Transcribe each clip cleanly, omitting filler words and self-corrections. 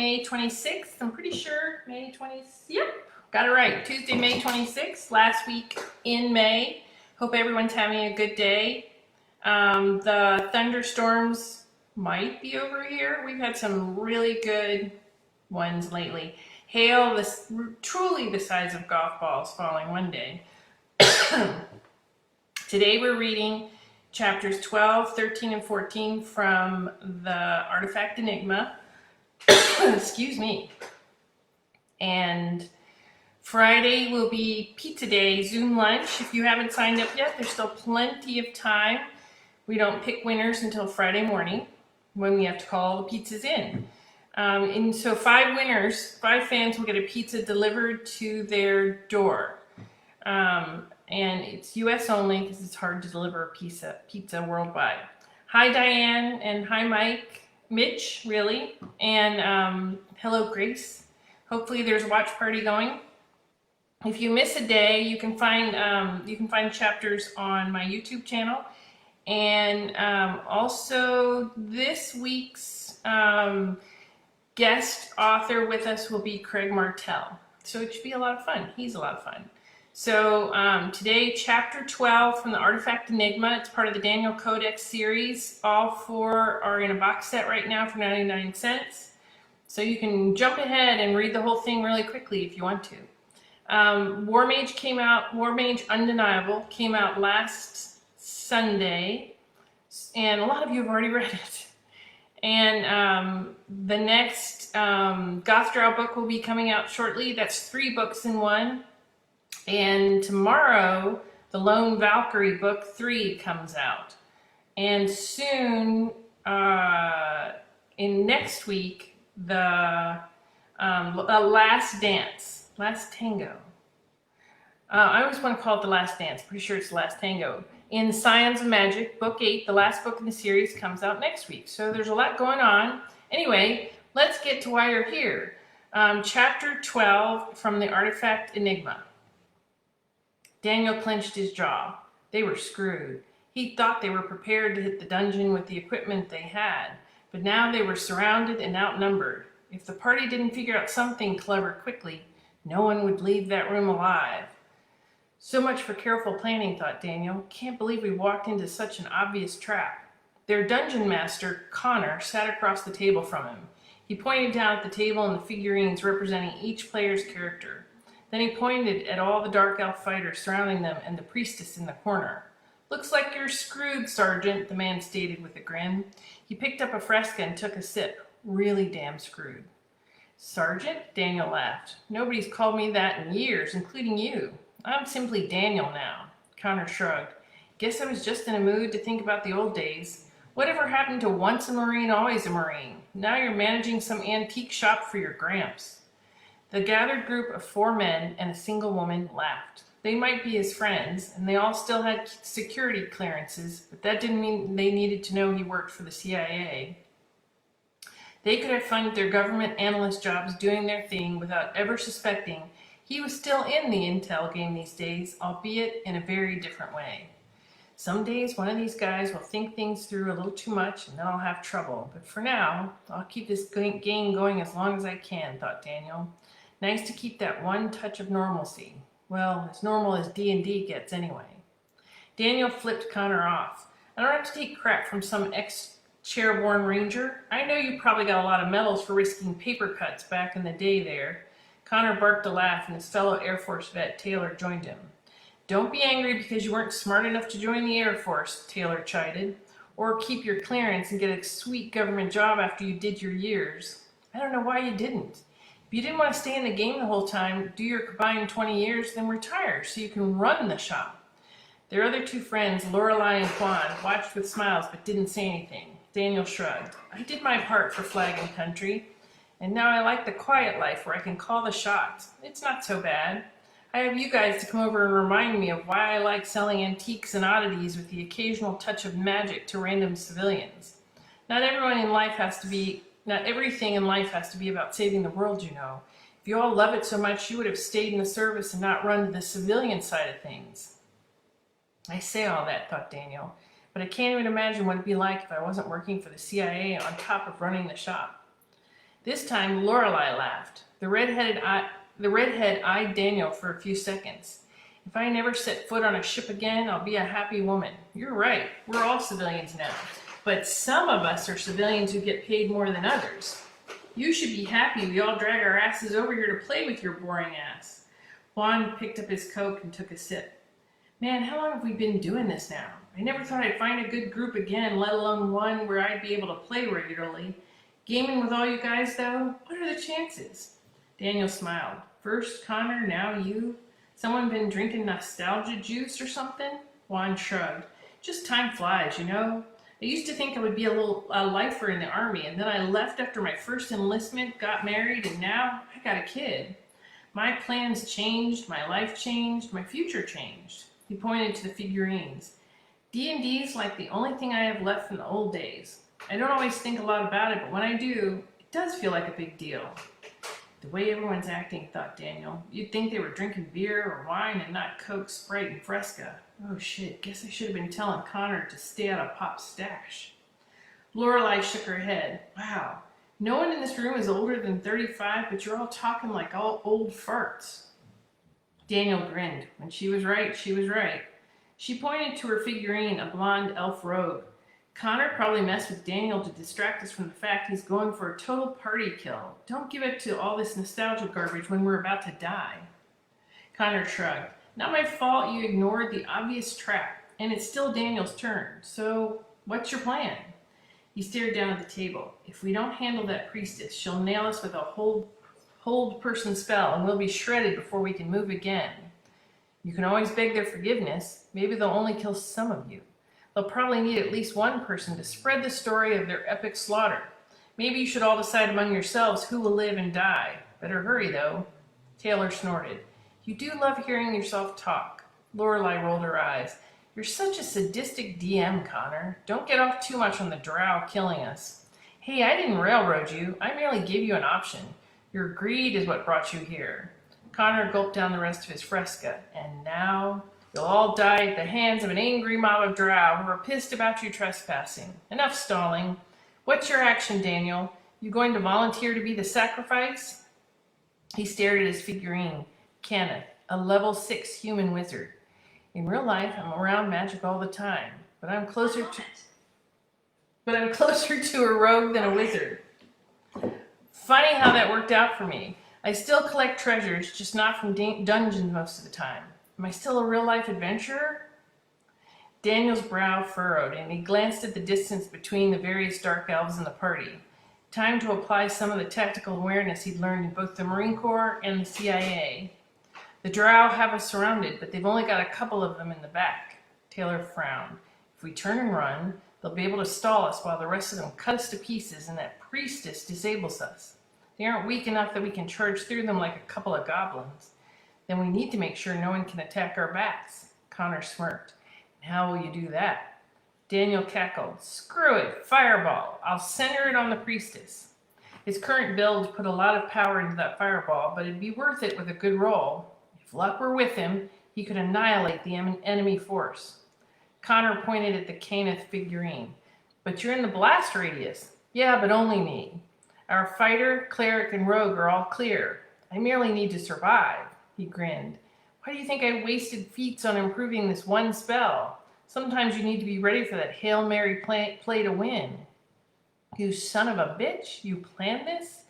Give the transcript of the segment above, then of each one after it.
May 26th. I'm pretty sure May 26th. Yep, got it right. Tuesday, May 26th, last week in May. Hope everyone's having a good day. The thunderstorms might be over here. We've had some really good ones lately. Hail, truly the size of golf balls falling one day. Today we're reading chapters 12, 13, and 14 from the artifact Enigma. Excuse me. And Friday will be pizza day, Zoom lunch. If you haven't signed up yet, there's still plenty of time. We don't pick winners until Friday morning when we have to call the pizzas in. And so 5 winners, 5 fans will get a pizza delivered to their door. And it's US only because it's hard to deliver a pizza worldwide. Hi Diane, and hi Mike, Mitch, really, and hello Grace. Hopefully there's a watch party going. If you miss a day, you can find chapters on my YouTube channel, and also this week's guest author with us will be Craig Martell. So it should be a lot of fun. He's a lot of fun. So today, chapter 12 from the Artifact Enigma. It's part of the Daniel Codex series. All 4 are in a box set right now for 99 cents. So you can jump ahead and read the whole thing really quickly if you want to. War Mage Undeniable came out last Sunday, and a lot of you have already read it. And the next Goth Drow book will be coming out shortly. That's 3 books in one. And tomorrow, the Lone Valkyrie book 3 comes out. And soon, in next week, the Last Dance, Last Tango. I always want to call it the Last Dance. Pretty sure it's the Last Tango. In Scions of Magic, book 8, the last book in the series, comes out next week. So there's a lot going on. Anyway, let's get to why you're here. Chapter 12 from the Artifact Enigma. Daniel clenched his jaw. They were screwed. He thought they were prepared to hit the dungeon with the equipment they had, but now they were surrounded and outnumbered. If the party didn't figure out something clever quickly, no one would leave that room alive. So much for careful planning, thought Daniel. Can't believe we walked into such an obvious trap. Their dungeon master, Connor, sat across the table from him. He pointed down at the table and the figurines representing each player's character. Then he pointed at all the Dark Elf fighters surrounding them and the priestess in the corner. Looks like you're screwed, Sergeant, the man stated with a grin. He picked up a fresca and took a sip. Really damn screwed. Sergeant? Daniel laughed. Nobody's called me that in years, including you. I'm simply Daniel now. Connor shrugged. Guess I was just in a mood to think about the old days. Whatever happened to once a Marine, always a Marine? Now you're managing some antique shop for your Gramps. The gathered group of 4 men and a single woman laughed. They might be his friends, and they all still had security clearances, but that didn't mean they needed to know he worked for the CIA. They could have funded their government analyst jobs doing their thing without ever suspecting he was still in the intel game these days, albeit in a very different way. Some days one of these guys will think things through a little too much, and then I'll have trouble. But for now, I'll keep this game going as long as I can, thought Daniel. Nice to keep that one touch of normalcy. Well, as normal as D&D gets anyway. Daniel flipped Connor off. I don't have to take crap from some ex-chairborne ranger. I know you probably got a lot of medals for risking paper cuts back in the day there. Connor barked a laugh, and his fellow Air Force vet, Taylor, joined him. Don't be angry because you weren't smart enough to join the Air Force, Taylor chided. Or keep your clearance and get a sweet government job after you did your years. I don't know why you didn't. If you didn't want to stay in the game the whole time, do your combined 20 years, then retire so you can run the shop. Their other 2 friends, Lorelei and Juan, watched with smiles but didn't say anything. Daniel shrugged. I did my part for flag and country, and now I like the quiet life where I can call the shots. It's not so bad. I have you guys to come over and remind me of why I like selling antiques and oddities with the occasional touch of magic to random civilians. Not everything in life has to be about saving the world, you know. If you all love it so much, you would have stayed in the service and not run to the civilian side of things. I say all that, thought Daniel, but I can't even imagine what it'd be like if I wasn't working for the CIA on top of running the shop. This time, Lorelei laughed. The redhead eyed Daniel for a few seconds. If I never set foot on a ship again, I'll be a happy woman. You're right. We're all civilians now. But some of us are civilians who get paid more than others. You should be happy we all drag our asses over here to play with your boring ass. Juan picked up his Coke and took a sip. Man, how long have we been doing this now? I never thought I'd find a good group again, let alone one where I'd be able to play regularly. Gaming with all you guys, though? What are the chances? Daniel smiled. First Connor, now you. Someone been drinking nostalgia juice or something? Juan shrugged. Just time flies, you know? I used to think I would be a lifer in the army, and then I left after my first enlistment, got married, and now I got a kid. My plans changed, my life changed, my future changed. He pointed to the figurines. D&D's like the only thing I have left from the old days. I don't always think a lot about it, but when I do, it does feel like a big deal. The way everyone's acting, thought Daniel. You'd think they were drinking beer or wine and not Coke, Sprite, and Fresca. Oh shit, guess I should have been telling Connor to stay out of Pop's stash. Lorelei shook her head. Wow, no one in this room is older than 35, but you're all talking like all old farts. Daniel grinned. When she was right, she was right. She pointed to her figurine, a blonde elf rogue. Connor probably messed with Daniel to distract us from the fact he's going for a total party kill. Don't give it to all this nostalgia garbage when we're about to die. Connor shrugged. Not my fault you ignored the obvious trap, and it's still Daniel's turn. So, what's your plan? He stared down at the table. If we don't handle that priestess, she'll nail us with a hold person spell, and we'll be shredded before we can move again. You can always beg their forgiveness. Maybe they'll only kill some of you. They'll probably need at least one person to spread the story of their epic slaughter. Maybe you should all decide among yourselves who will live and die. Better hurry, though. Taylor snorted. You do love hearing yourself talk. Lorelei rolled her eyes. You're such a sadistic DM, Connor. Don't get off too much on the drow killing us. Hey, I didn't railroad you. I merely gave you an option. Your greed is what brought you here. Connor gulped down the rest of his Fresca. And now you'll all die at the hands of an angry mob of drow who are pissed about you trespassing. Enough stalling. What's your action, Daniel? You going to volunteer to be the sacrifice? He stared at his figurine, Kenneth, a level 6 human wizard. In real life, I'm around magic all the time, but I'm closer to a rogue than a wizard. Funny how that worked out for me. I still collect treasures, just not from dungeons most of the time. Am I still a real-life adventurer? Daniel's brow furrowed, and he glanced at the distance between the various dark elves in the party. Time to apply some of the tactical awareness he'd learned in both the Marine Corps and the CIA. The drow have us surrounded, but they've only got a couple of them in the back. Taylor frowned. If we turn and run, they'll be able to stall us while the rest of them cut us to pieces, and that priestess disables us. They aren't weak enough that we can charge through them like a couple of goblins. Then we need to make sure no one can attack our backs. Connor smirked. And how will you do that? Daniel cackled. Screw it, fireball. I'll center it on the priestess. His current build put a lot of power into that fireball, but it'd be worth it with a good roll. If luck were with him, he could annihilate the enemy force. Connor pointed at the Kenneth figurine. But you're in the blast radius. Yeah, but only me. Our fighter, cleric, and rogue are all clear. I merely need to survive. He grinned. Why do you think I wasted feats on improving this one spell? Sometimes you need to be ready for that Hail Mary play to win. You son of a bitch, you planned this?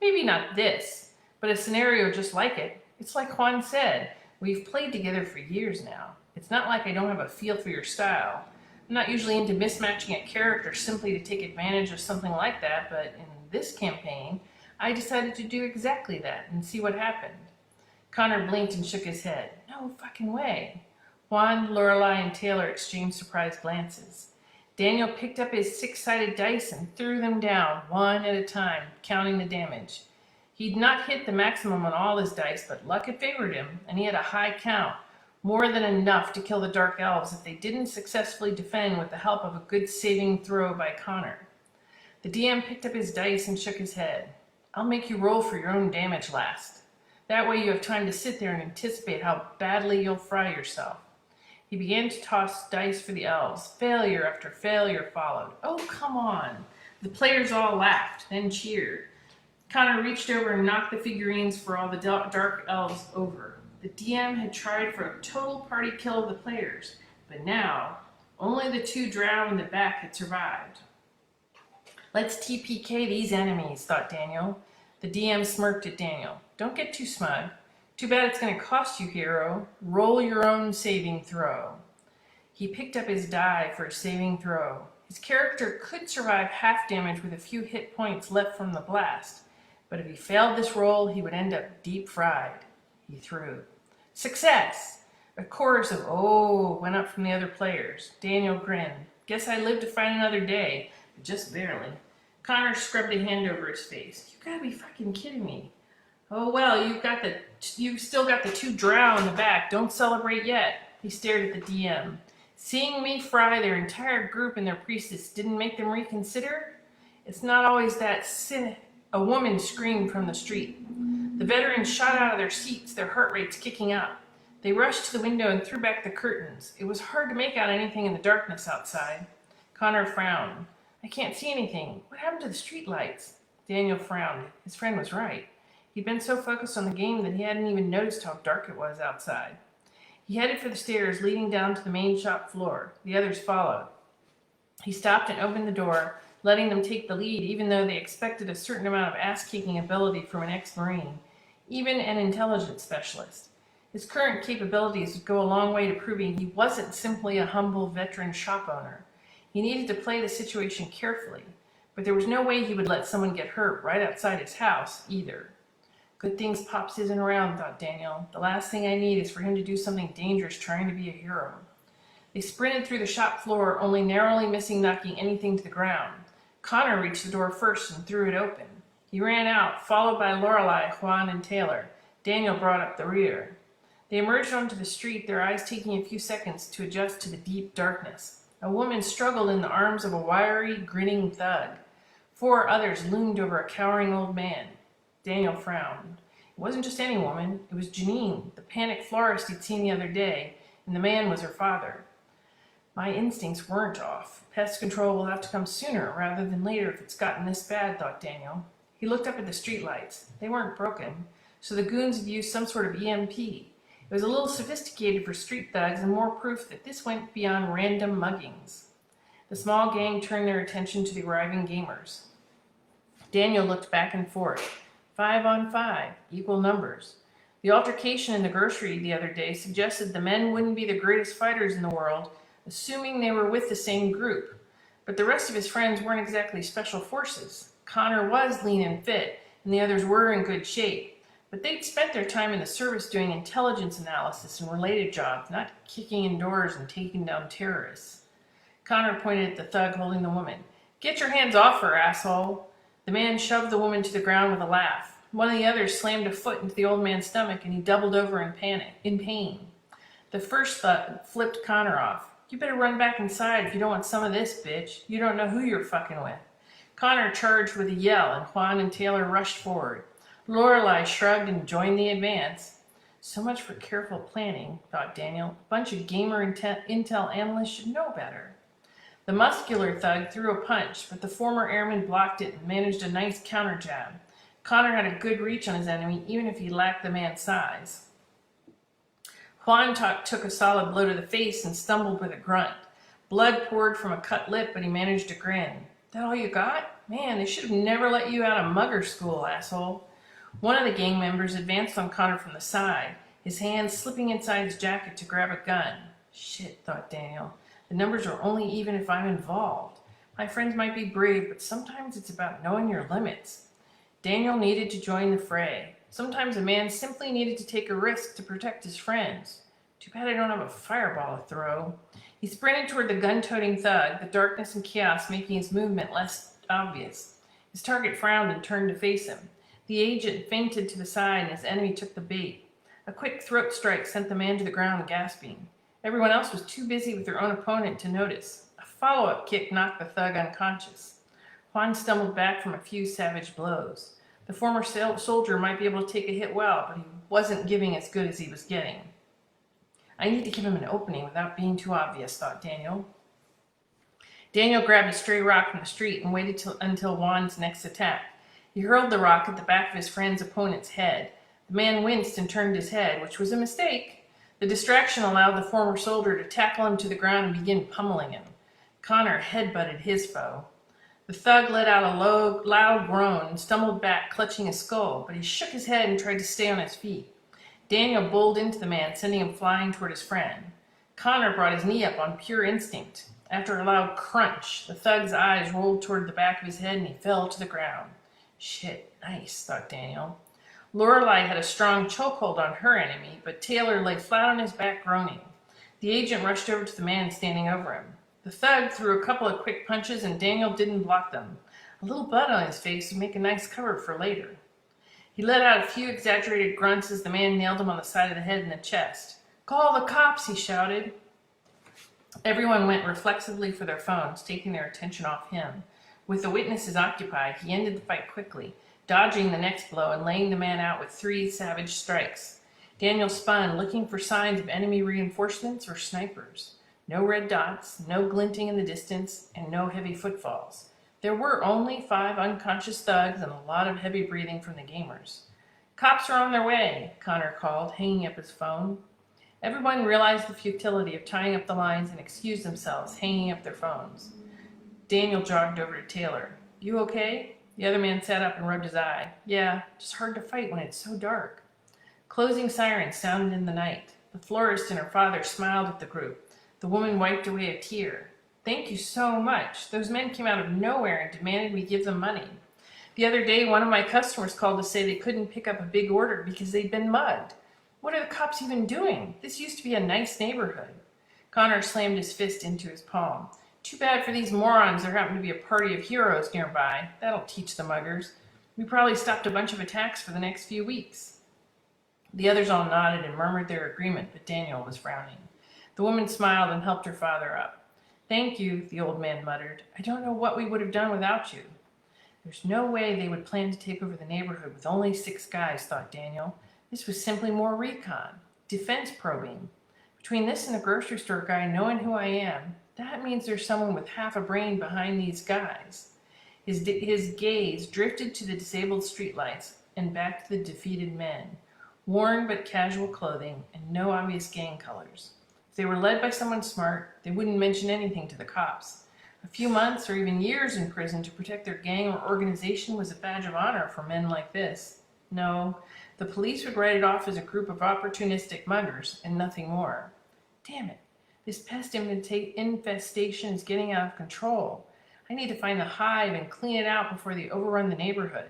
Maybe not this, but a scenario just like it. It's like Juan said, we've played together for years now. It's not like I don't have a feel for your style. I'm not usually into mismatching a character simply to take advantage of something like that, but in this campaign, I decided to do exactly that and see what happened. Connor blinked and shook his head. No fucking way. Juan, Lorelei, and Taylor exchanged surprised glances. Daniel picked up his 6-sided dice and threw them down, one at a time, counting the damage. He'd not hit the maximum on all his dice, but luck had favored him, and he had a high count, more than enough to kill the Dark Elves if they didn't successfully defend with the help of a good saving throw by Connor. The DM picked up his dice and shook his head. I'll make you roll for your own damage last. That way you have time to sit there and anticipate how badly you'll fry yourself. He began to toss dice for the elves. Failure after failure followed. Oh, come on. The players all laughed, then cheered. Connor reached over and knocked the figurines for all the dark elves over. The DM had tried for a total party kill of the players, but now only the 2 drow in the back had survived. Let's TPK these enemies, thought Daniel. The DM smirked at Daniel. Don't get too smug. Too bad it's going to cost you, hero. Roll your own saving throw. He picked up his die for a saving throw. His character could survive half damage with a few hit points left from the blast, but if he failed this roll, he would end up deep fried. He threw. Success! A chorus of "oh" went up from the other players. Daniel grinned. Guess I lived to fight another day, but just barely. Connor scrubbed a hand over his face. You gotta be fucking kidding me. Oh well, you've still got the 2 drow in the back. Don't celebrate yet. He stared at the DM. Seeing me fry their entire group and their priestess didn't make them reconsider? It's not always that A woman screamed from the street. The veterans shot out of their seats, their heart rates kicking up. They rushed to the window and threw back the curtains. It was hard to make out anything in the darkness outside. Connor frowned. I can't see anything. What happened to the street lights? Daniel frowned. His friend was right. He'd been so focused on the game that he hadn't even noticed how dark it was outside. He headed for the stairs leading down to the main shop floor. The others followed. He stopped and opened the door, letting them take the lead, even though they expected a certain amount of ass-kicking ability from an ex-Marine, even an intelligence specialist. His current capabilities would go a long way to proving he wasn't simply a humble veteran shop owner. He needed to play the situation carefully, but there was no way he would let someone get hurt right outside his house, either. Good things Pops isn't around, thought Daniel. The last thing I need is for him to do something dangerous trying to be a hero. They sprinted through the shop floor, only narrowly missing knocking anything to the ground. Connor reached the door first and threw it open. He ran out, followed by Lorelei, Juan, and Taylor. Daniel brought up the rear. They emerged onto the street, their eyes taking a few seconds to adjust to the deep darkness. A woman struggled in the arms of a wiry, grinning thug. 4 others loomed over a cowering old man. Daniel frowned. It wasn't just any woman. It was Janine, the panicked florist he'd seen the other day, and the man was her father. My instincts weren't off. Pest control will have to come sooner rather than later if it's gotten this bad, thought Daniel. He looked up at the streetlights. They weren't broken, so the goons had used some sort of EMP. It was a little sophisticated for street thugs and more proof that this went beyond random muggings. The small gang turned their attention to the arriving gamers. Daniel looked back and forth. 5 on 5, equal numbers. The altercation in the grocery the other day suggested the men wouldn't be the greatest fighters in the world, assuming they were with the same group. But the rest of his friends weren't exactly special forces. Connor was lean and fit, and the others were in good shape. But they'd spent their time in the service doing intelligence analysis and related jobs, not kicking in doors and taking down terrorists. Connor pointed at the thug holding the woman. Get your hands off her, asshole. The man shoved the woman to the ground with a laugh. One of the others slammed a foot into the old man's stomach and he doubled over in pain. The first thug flipped Connor off. You better run back inside if you don't want some of this, bitch. You don't know who you're fucking with. Connor charged with a yell and Juan and Taylor rushed forward. Lorelei shrugged and joined the advance. So much for careful planning, thought Daniel. A bunch of gamer intel analysts should know better. The muscular thug threw a punch, but the former airman blocked it and managed a nice counter jab. Connor had a good reach on his enemy, even if he lacked the man's size. Juan took a solid blow to the face and stumbled with a grunt. Blood poured from a cut lip, but he managed to grin. That all you got? Man, they should have never let you out of mugger school, asshole. One of the gang members advanced on Connor from the side, his hands slipping inside his jacket to grab a gun. Shit, thought Daniel. The numbers are only even if I'm involved. My friends might be brave, but sometimes it's about knowing your limits. Daniel needed to join the fray. Sometimes a man simply needed to take a risk to protect his friends. Too bad I don't have a fireball to throw. He sprinted toward the gun-toting thug, the darkness and chaos making his movement less obvious. His target frowned and turned to face him. The agent feinted to the side and his enemy took the bait. A quick throat strike sent the man to the ground gasping. Everyone else was too busy with their own opponent to notice. A follow-up kick knocked the thug unconscious. Juan stumbled back from a few savage blows. The former soldier might be able to take a hit well, but he wasn't giving as good as he was getting. I need to give him an opening without being too obvious, thought Daniel. Daniel grabbed a stray rock from the street and waited until Juan's next attack. He hurled the rock at the back of his friend's opponent's head. The man winced and turned his head, which was a mistake. The distraction allowed the former soldier to tackle him to the ground and begin pummeling him. Connor headbutted his foe. The thug let out a loud groan and stumbled back, clutching his skull, but he shook his head and tried to stay on his feet. Daniel bowled into the man, sending him flying toward his friend. Connor brought his knee up on pure instinct. After a loud crunch, the thug's eyes rolled toward the back of his head and he fell to the ground. Shit, nice, thought Daniel. Lorelei had a strong chokehold on her enemy, but Taylor lay flat on his back groaning. The agent rushed over to the man standing over him. The thug threw a couple of quick punches and Daniel didn't block them. A little blood on his face would make a nice cover for later. He let out a few exaggerated grunts as the man nailed him on the side of the head and the chest. "Call the cops," he shouted. Everyone went reflexively for their phones, taking their attention off him. With the witnesses occupied, he ended the fight quickly, dodging the next blow and laying the man out with 3 savage strikes. Daniel spun, looking for signs of enemy reinforcements or snipers. No red dots, no glinting in the distance, and no heavy footfalls. There were only 5 unconscious thugs and a lot of heavy breathing from the gamers. "Cops are on their way," Connor called, hanging up his phone. Everyone realized the futility of tying up the lines and excused themselves, hanging up their phones. Daniel jogged over to Taylor. "You okay?" The other man sat up and rubbed his eye. "Yeah, just hard to fight when it's so dark." Closing sirens sounded in the night. The florist and her father smiled at the group. The woman wiped away a tear. "Thank you so much. Those men came out of nowhere and demanded we give them money. The other day, one of my customers called to say they couldn't pick up a big order because they'd been mugged. What are the cops even doing? This used to be a nice neighborhood." Connor slammed his fist into his palm. "Too bad for these morons there happened to be a party of heroes nearby. That'll teach the muggers. We probably stopped a bunch of attacks for the next few weeks." The others all nodded and murmured their agreement, but Daniel was frowning. The woman smiled and helped her father up. "Thank you," the old man muttered. "I don't know what we would have done without you." There's no way they would plan to take over the neighborhood with only 6 guys, thought Daniel. This was simply more recon, defense probing. Between this and the grocery store guy knowing who I am, that means there's someone with half a brain behind these guys. His gaze drifted to the disabled streetlights and back to the defeated men, worn but casual clothing and no obvious gang colors. If they were led by someone smart, they wouldn't mention anything to the cops. A few months or even years in prison to protect their gang or organization was a badge of honor for men like this. No, the police would write it off as a group of opportunistic muggers and nothing more. Damn it, this pest infestation is getting out of control. I need to find the hive and clean it out before they overrun the neighborhood.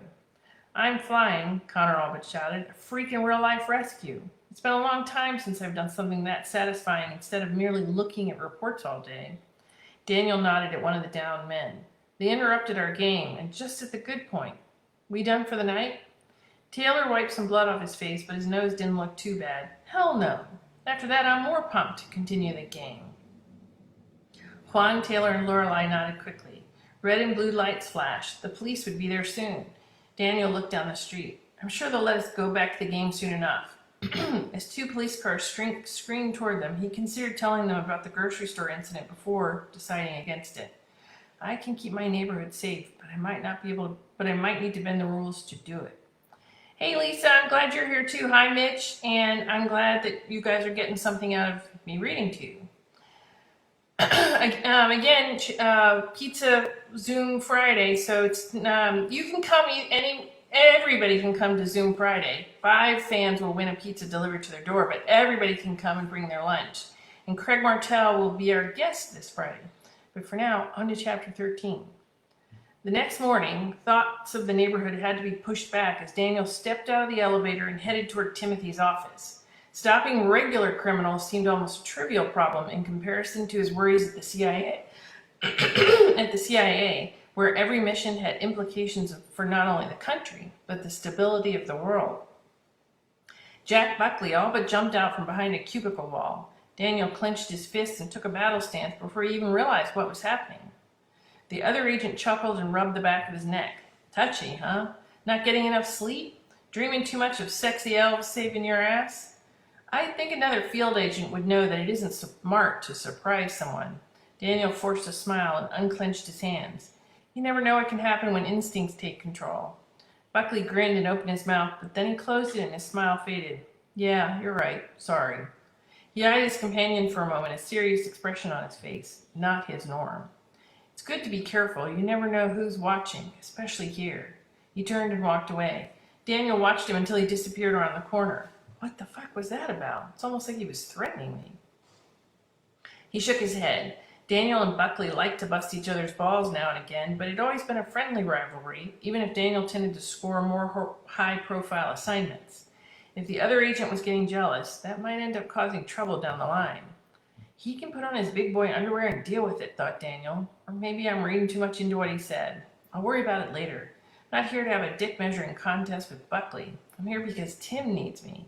"I'm flying," Connor all but shouted. "A freaking real-life rescue. It's been a long time since I've done something that satisfying instead of merely looking at reports all day." Daniel nodded at one of the downed men. "They interrupted our game, and just at the good point. We done for the night?" Taylor wiped some blood off his face, but his nose didn't look too bad. "Hell no. After that, I'm more pumped to continue the game." Juan, Taylor, and Lorelei nodded quickly. Red and blue lights flashed. The police would be there soon. Daniel looked down the street. "I'm sure they'll let us go back to the game soon enough." As 2 police cars screamed toward them, he considered telling them about the grocery store incident before deciding against it. "I can keep my neighborhood safe, but I might need to bend the rules to do it." "Hey Lisa, I'm glad you're here too. Hi Mitch, and I'm glad that you guys are getting something out of me reading to you." Again, Pizza Zoom Friday, so it's you can come. Everybody can come to Zoom Friday. 5 fans will win a pizza delivered to their door, but everybody can come and bring their lunch. And Craig Martell will be our guest this Friday. But for now, on to chapter 13. The next morning, thoughts of the neighborhood had to be pushed back as Daniel stepped out of the elevator and headed toward Timothy's office. Stopping regular criminals seemed almost a trivial problem in comparison to his worries at the CIA, where every mission had implications for not only the country, but the stability of the world. Jack Buckley all but jumped out from behind a cubicle wall. Daniel clenched his fists and took a battle stance before he even realized what was happening. The other agent chuckled and rubbed the back of his neck. "Touchy, huh? Not getting enough sleep? Dreaming too much of sexy elves saving your ass? I think another field agent would know that it isn't smart to surprise someone." Daniel forced a smile and unclenched his hands. "You never know what can happen when instincts take control." Buckley grinned and opened his mouth, but then he closed it and his smile faded. Yeah, you're right. Sorry. He eyed his companion for a moment, a serious expression on his face. Not his norm. It's good to be careful. You never know who's watching, especially here. He turned and walked away. Daniel watched him until he disappeared around the corner. What the fuck was that about? It's almost like he was threatening me. He shook his head. Daniel and Buckley liked to bust each other's balls now and again, but it had always been a friendly rivalry, even if Daniel tended to score more high-profile assignments. If the other agent was getting jealous, that might end up causing trouble down the line. He can put on his big boy underwear and deal with it, thought Daniel. Or maybe I'm reading too much into what he said. I'll worry about it later. I'm not here to have a dick measuring contest with Buckley. I'm here because Tim needs me.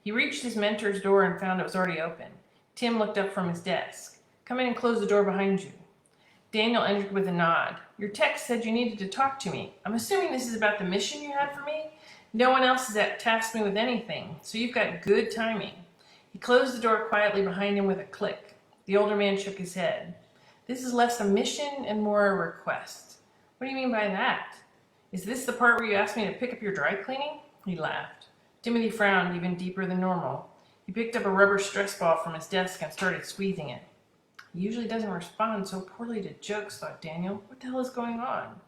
He reached his mentor's door and found it was already open. Tim looked up from his desk. Come in and close the door behind you. Daniel entered with a nod. Your text said you needed to talk to me. I'm assuming this is about the mission you had for me? No one else has tasked me with anything, so you've got good timing. He closed the door quietly behind him with a click. The older man shook his head. This is less a mission and more a request. What do you mean by that? Is this the part where you asked me to pick up your dry cleaning? He laughed. Timothy frowned even deeper than normal. He picked up a rubber stress ball from his desk and started squeezing it. He usually doesn't respond so poorly to jokes, thought Daniel. What the hell is going on?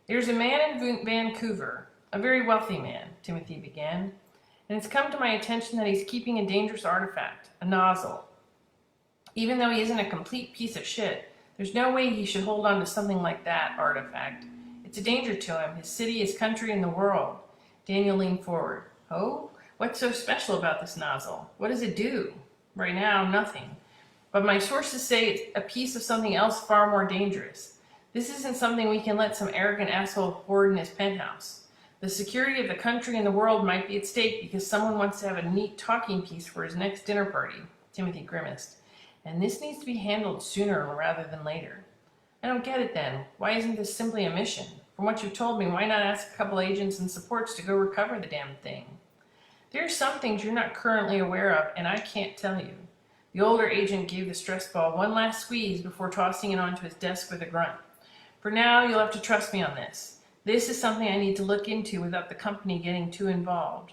There's a man in Vancouver, a very wealthy man, Timothy began, and it's come to my attention that he's keeping a dangerous artifact, a nozzle. Even though he isn't a complete piece of shit, there's no way he should hold on to something like that artifact. It's a danger to him, his city, his country, and the world. Daniel leaned forward. Oh? What's so special about this nozzle? What does it do? Right now, nothing. But my sources say it's a piece of something else far more dangerous. This isn't something we can let some arrogant asshole hoard in his penthouse. The security of the country and the world might be at stake because someone wants to have a neat talking piece for his next dinner party. Timothy grimaced. And this needs to be handled sooner rather than later. I don't get it then. Why isn't this simply a mission? From what you've told me, why not ask a couple agents and supports to go recover the damn thing? There are some things you're not currently aware of, and I can't tell you. The older agent gave the stress ball one last squeeze before tossing it onto his desk with a grunt. For now, you'll have to trust me on this. This is something I need to look into without the company getting too involved.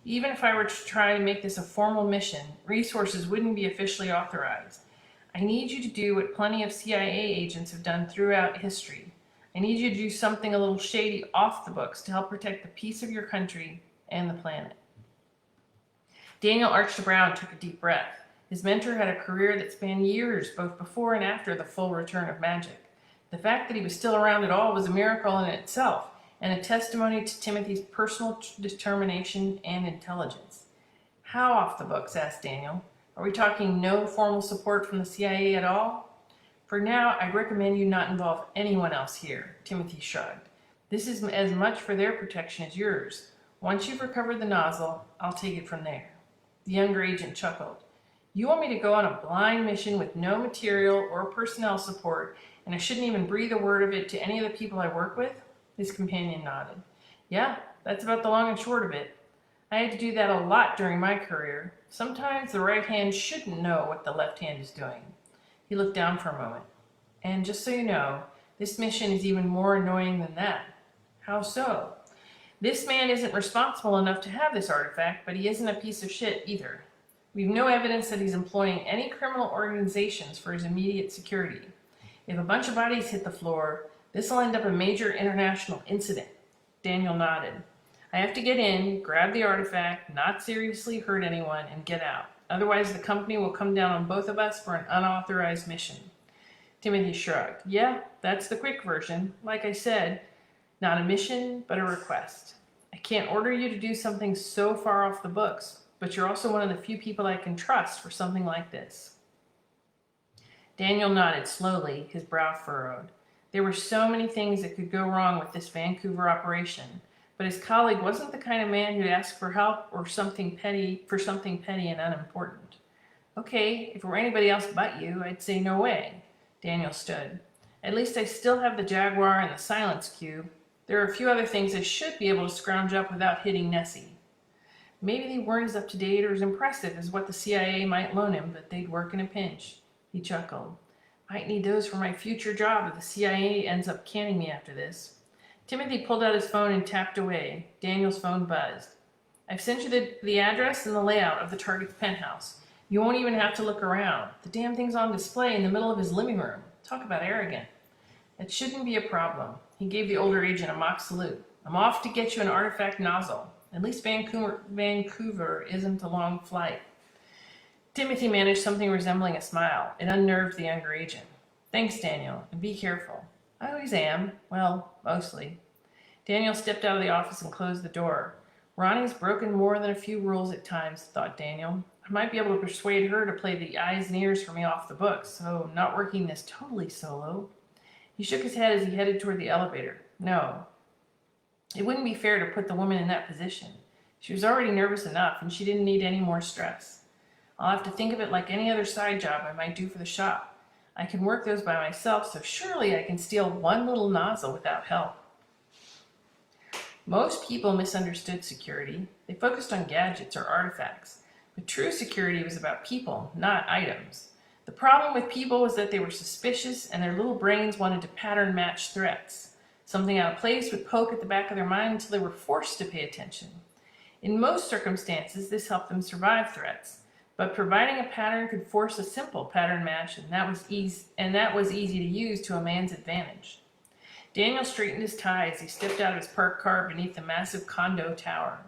Even if I were to try to make this a formal mission, resources wouldn't be officially authorized. I need you to do what plenty of CIA agents have done throughout history. I need you to do something a little shady off the books to help protect the peace of your country and the planet. Daniel arched a brow and took a deep breath. His mentor had a career that spanned years, both before and after the full return of magic. The fact that he was still around at all was a miracle in itself, and a testimony to Timothy's personal determination and intelligence. How off the books? Asked Daniel. Are we talking no formal support from the CIA at all? For now, I recommend you not involve anyone else here, Timothy shrugged. This is as much for their protection as yours. Once you've recovered the nozzle, I'll take it from there. The younger agent chuckled. You want me to go on a blind mission with no material or personnel support, and I shouldn't even breathe a word of it to any of the people I work with? His companion nodded. Yeah, that's about the long and short of it. I had to do that a lot during my career. Sometimes the right hand shouldn't know what the left hand is doing. He looked down for a moment. And just so you know, this mission is even more annoying than that. How so? This man isn't responsible enough to have this artifact, but he isn't a piece of shit either. We've no evidence that he's employing any criminal organizations for his immediate security. If a bunch of bodies hit the floor, this will end up a major international incident. Daniel nodded. I have to get in, grab the artifact, not seriously hurt anyone, and get out. Otherwise, the company will come down on both of us for an unauthorized mission. Timothy shrugged. Yeah, that's the quick version. Like I said, not a mission, but a request. I can't order you to do something so far off the books, but you're also one of the few people I can trust for something like this. Daniel nodded slowly, his brow furrowed. There were so many things that could go wrong with this Vancouver operation, but his colleague wasn't the kind of man who'd ask for help or something petty and unimportant. Okay, if it were anybody else but you, I'd say no way. Daniel stood. At least I still have the Jaguar and the silence cube. There are a few other things I should be able to scrounge up without hitting Nessie. Maybe they weren't as up-to-date or as impressive as what the CIA might loan him, but they'd work in a pinch. He chuckled. Might need those for my future job if the CIA ends up canning me after this. Timothy pulled out his phone and tapped away. Daniel's phone buzzed. I've sent you the address and the layout of the target's penthouse. You won't even have to look around. The damn thing's on display in the middle of his living room. Talk about arrogant. It shouldn't be a problem. He gave the older agent a mock salute. I'm off to get you an artifact nozzle. At least Vancouver isn't a long flight. Timothy managed something resembling a smile. It unnerved the younger agent. Thanks, Daniel, and be careful. I always am. Well, mostly. Daniel stepped out of the office and closed the door. Ronnie's broken more than a few rules at times, thought Daniel. I might be able to persuade her to play the eyes and ears for me off the books, so I'm not working this totally solo. He shook his head as he headed toward the elevator. No. It wouldn't be fair to put the woman in that position. She was already nervous enough, and she didn't need any more stress. I'll have to think of it like any other side job I might do for the shop. I can work those by myself, so surely I can steal one little nozzle without help. Most people misunderstood security. They focused on gadgets or artifacts. But true security was about people, not items. The problem with people was that they were suspicious and their little brains wanted to pattern match threats. Something out of place would poke at the back of their mind until they were forced to pay attention. In most circumstances, this helped them survive threats. But providing a pattern could force a simple pattern match, and that was easy to use to a man's advantage. Daniel straightened his tie as he stepped out of his parked car beneath the massive condo tower.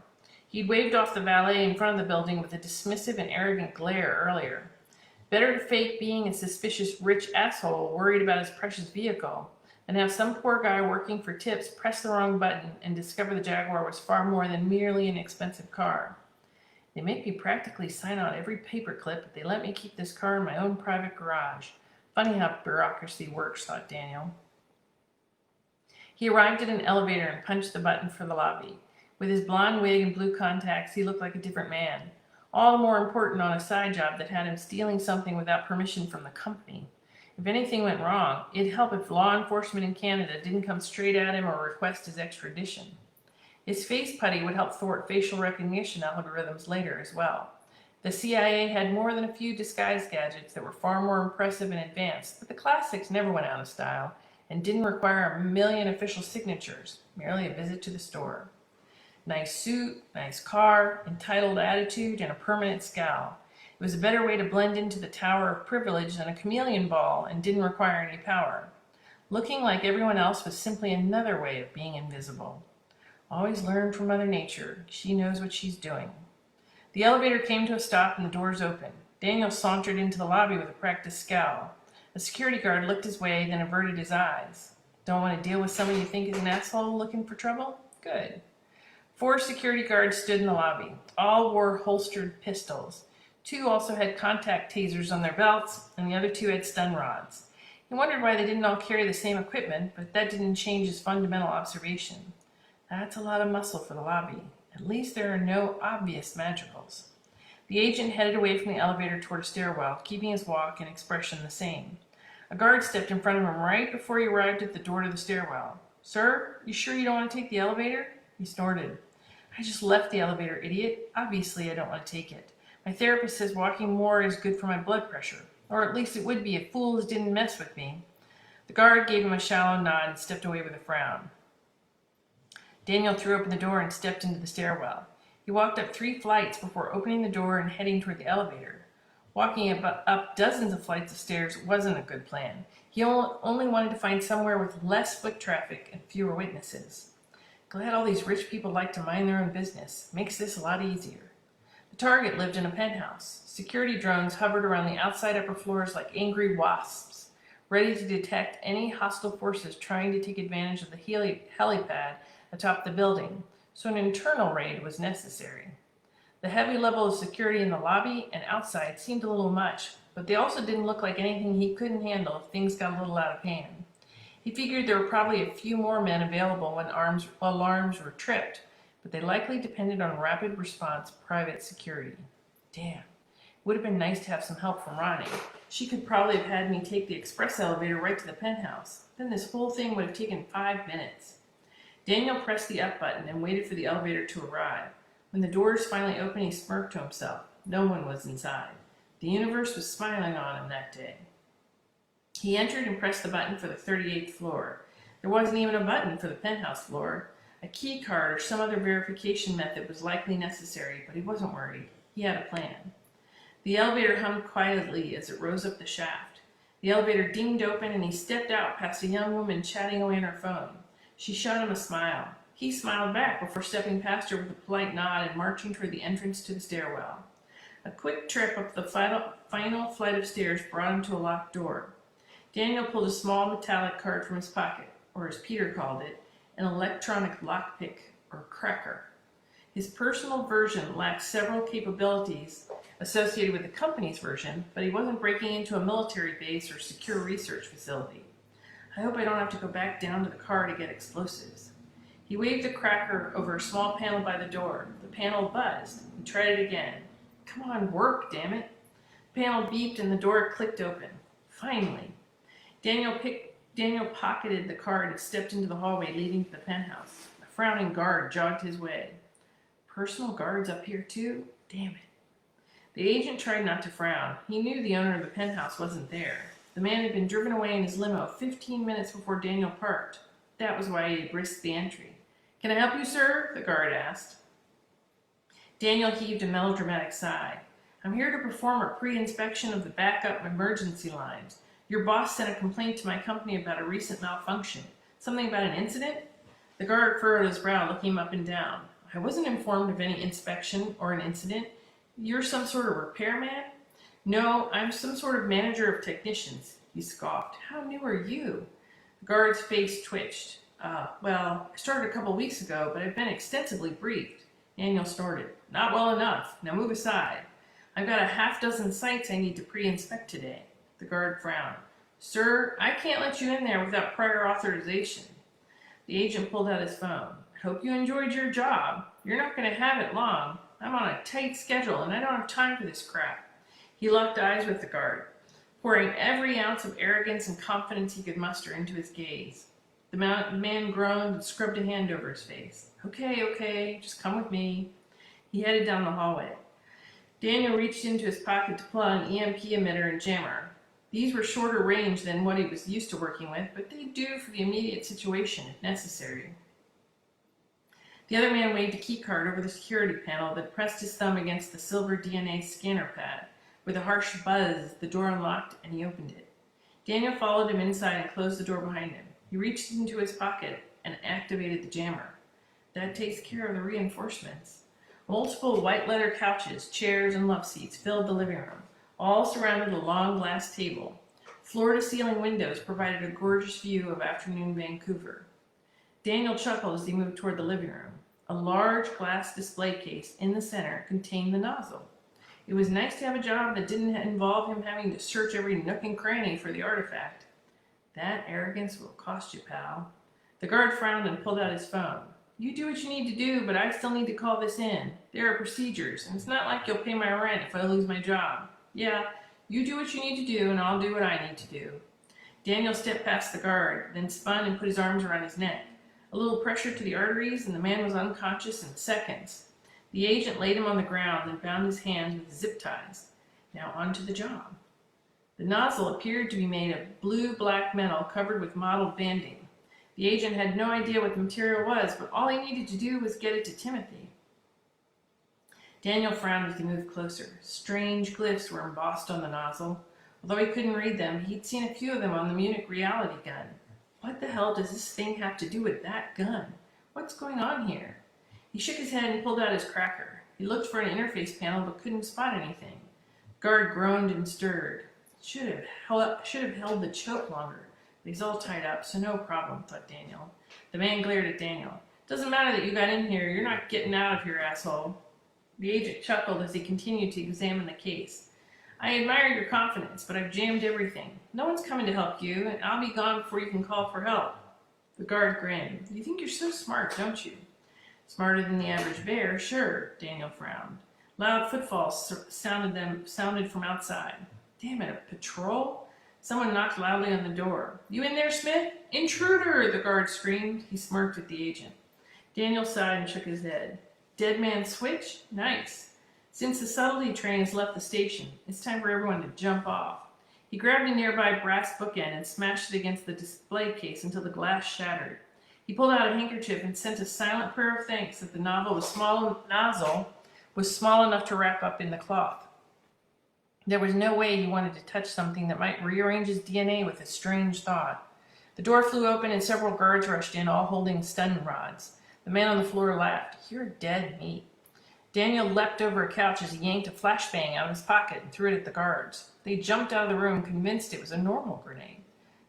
He'd waved off the valet in front of the building with a dismissive and arrogant glare earlier. Better to fake being a suspicious rich asshole worried about his precious vehicle than have some poor guy working for tips press the wrong button and discover the Jaguar was far more than merely an expensive car. They make me practically sign on every paperclip, but they let me keep this car in my own private garage. Funny how bureaucracy works, thought Daniel. He arrived at an elevator and punched the button for the lobby. With his blonde wig and blue contacts, he looked like a different man. All the more important on a side job that had him stealing something without permission from the company. If anything went wrong, it'd help if law enforcement in Canada didn't come straight at him or request his extradition. His face putty would help thwart facial recognition algorithms later as well. The CIA had more than a few disguise gadgets that were far more impressive and advanced, but the classics never went out of style and didn't require a million official signatures, merely a visit to the store. Nice suit, nice car, entitled attitude, and a permanent scowl. It was a better way to blend into the tower of privilege than a chameleon ball and didn't require any power. Looking like everyone else was simply another way of being invisible. Always learn from Mother Nature. She knows what she's doing. The elevator came to a stop and the doors opened. Daniel sauntered into the lobby with a practiced scowl. A security guard looked his way, then averted his eyes. Don't want to deal with someone you think is an asshole looking for trouble? Good. 4 security guards stood in the lobby. All wore holstered pistols. 2 also had contact tasers on their belts, and the other 2 had stun rods. He wondered why they didn't all carry the same equipment, but that didn't change his fundamental observation. That's a lot of muscle for the lobby. At least there are no obvious magicals. The agent headed away from the elevator toward a stairwell, keeping his walk and expression the same. A guard stepped in front of him right before he arrived at the door to the stairwell. Sir, you sure you don't want to take the elevator? He snorted. I just left the elevator, idiot. Obviously I don't want to take it. My therapist says walking more is good for my blood pressure. Or at least it would be if fools didn't mess with me. The guard gave him a shallow nod and stepped away with a frown. Daniel threw open the door and stepped into the stairwell. He walked up 3 flights before opening the door and heading toward the elevator. Walking up dozens of flights of stairs wasn't a good plan. He only wanted to find somewhere with less foot traffic and fewer witnesses. Glad all these rich people like to mind their own business. Makes this a lot easier. The target lived in a penthouse. Security drones hovered around the outside upper floors like angry wasps, ready to detect any hostile forces trying to take advantage of the helipad atop the building, so an internal raid was necessary. The heavy level of security in the lobby and outside seemed a little much, but they also didn't look like anything he couldn't handle if things got a little out of hand. He figured there were probably a few more men available when alarms were tripped, but they likely depended on rapid response private security. Damn, it would have been nice to have some help from Ronnie. She could probably have had me take the express elevator right to the penthouse. Then this whole thing would have taken 5 minutes. Daniel pressed the up button and waited for the elevator to arrive. When the doors finally opened, he smirked to himself. No one was inside. The universe was smiling on him that day. He entered and pressed the button for the 38th floor. There wasn't even a button for the penthouse floor. A key card or some other verification method was likely necessary, but he wasn't worried. He had a plan. The elevator hummed quietly as it rose up the shaft. The elevator dinged open and he stepped out past a young woman chatting away on her phone. She shot him a smile. He smiled back before stepping past her with a polite nod and marching toward the entrance to the stairwell. A quick trip up the final flight of stairs brought him to a locked door. Daniel pulled a small metallic card from his pocket, or as Peter called it, an electronic lockpick or cracker. His personal version lacked several capabilities associated with the company's version, but he wasn't breaking into a military base or secure research facility. I hope I don't have to go back down to the car to get explosives. He waved the cracker over a small panel by the door. The panel buzzed. He tried it again. Come on, work, damn it. The panel beeped and the door clicked open. Finally. Daniel pocketed the card and stepped into the hallway leading to the penthouse. A frowning guard jogged his way. Personal guards up here too? Damn it. The agent tried not to frown. He knew the owner of the penthouse wasn't there. The man had been driven away in his limo 15 minutes before Daniel parked. That was why he had risked the entry. Can I help you, sir? The guard asked. Daniel heaved a melodramatic sigh. I'm here to perform a pre-inspection of the backup emergency lines. Your boss sent a complaint to my company about a recent malfunction. Something about an incident? The guard furrowed his brow, looking him up and down. I wasn't informed of any inspection or an incident. You're some sort of repairman? No, I'm some sort of manager of technicians. He scoffed. How new are you? The guard's face twitched. Well, I started a couple weeks ago, but I've been extensively briefed. Daniel snorted. Not well enough. Now move aside. I've got a half dozen sites I need to pre-inspect today. The guard frowned. Sir, I can't let you in there without prior authorization. The agent pulled out his phone. I hope you enjoyed your job. You're not going to have it long. I'm on a tight schedule and I don't have time for this crap. He locked eyes with the guard, pouring every ounce of arrogance and confidence he could muster into his gaze. The man groaned and scrubbed a hand over his face. Okay, just come with me. He headed down the hallway. Daniel reached into his pocket to pull out an EMP emitter and jammer. These were shorter range than what he was used to working with, but they'd do for the immediate situation if necessary. The other man waved a key card over the security panel, then pressed his thumb against the silver DNA scanner pad. With a harsh buzz, the door unlocked and he opened it. Daniel followed him inside and closed the door behind him. He reached into his pocket and activated the jammer. That takes care of the reinforcements. Multiple white leather couches, chairs, and love seats filled the living room, all surrounded a long glass table. Floor-to-ceiling windows provided a gorgeous view of afternoon Vancouver. Daniel chuckled as he moved toward the living room. A large glass display case in the center contained the nozzle. It was nice to have a job that didn't involve him having to search every nook and cranny for the artifact. That arrogance will cost you, pal. The guard frowned and pulled out his phone. You do what you need to do, but I still need to call this in. There are procedures, and it's not like you'll pay my rent if I lose my job. Yeah, you do what you need to do, and I'll do what I need to do. Daniel stepped past the guard, then spun and put his arms around his neck. A little pressure to the arteries, and the man was unconscious in seconds. The agent laid him on the ground and bound his hands with zip ties. Now on to the job. The nozzle appeared to be made of blue-black metal covered with mottled banding. The agent had no idea what the material was, but all he needed to do was get it to Timothy. Daniel frowned as he moved closer. Strange glyphs were embossed on the nozzle. Although he couldn't read them, he'd seen a few of them on the Munich reality gun. What the hell does this thing have to do with that gun? What's going on here? He shook his head and pulled out his cracker. He looked for an interface panel but couldn't spot anything. The guard groaned and stirred. Should have held the choke longer. But he's all tied up, so no problem, thought Daniel. The man glared at Daniel. Doesn't matter that you got in here. You're not getting out of here, asshole. The agent chuckled as he continued to examine the case. I admire your confidence, but I've jammed everything. No one's coming to help you, and I'll be gone before you can call for help. The guard grinned. You think you're so smart, don't you? Smarter than the average bear, sure, Daniel frowned. Loud footfalls sounded from outside. Damn it, a patrol? Someone knocked loudly on the door. You in there, Smith? Intruder, the guard screamed. He smirked at the agent. Daniel sighed and shook his head. Dead man switch? Nice. Since the subtlety train has left the station, it's time for everyone to jump off. He grabbed a nearby brass bookend and smashed it against the display case until the glass shattered. He pulled out a handkerchief and sent a silent prayer of thanks that the nozzle was small enough to wrap up in the cloth. There was no way he wanted to touch something that might rearrange his DNA with a strange thought. The door flew open and several guards rushed in, all holding stun rods. The man on the floor laughed. "You're dead meat." Daniel leapt over a couch as he yanked a flashbang out of his pocket and threw it at the guards. They jumped out of the room, convinced it was a normal grenade.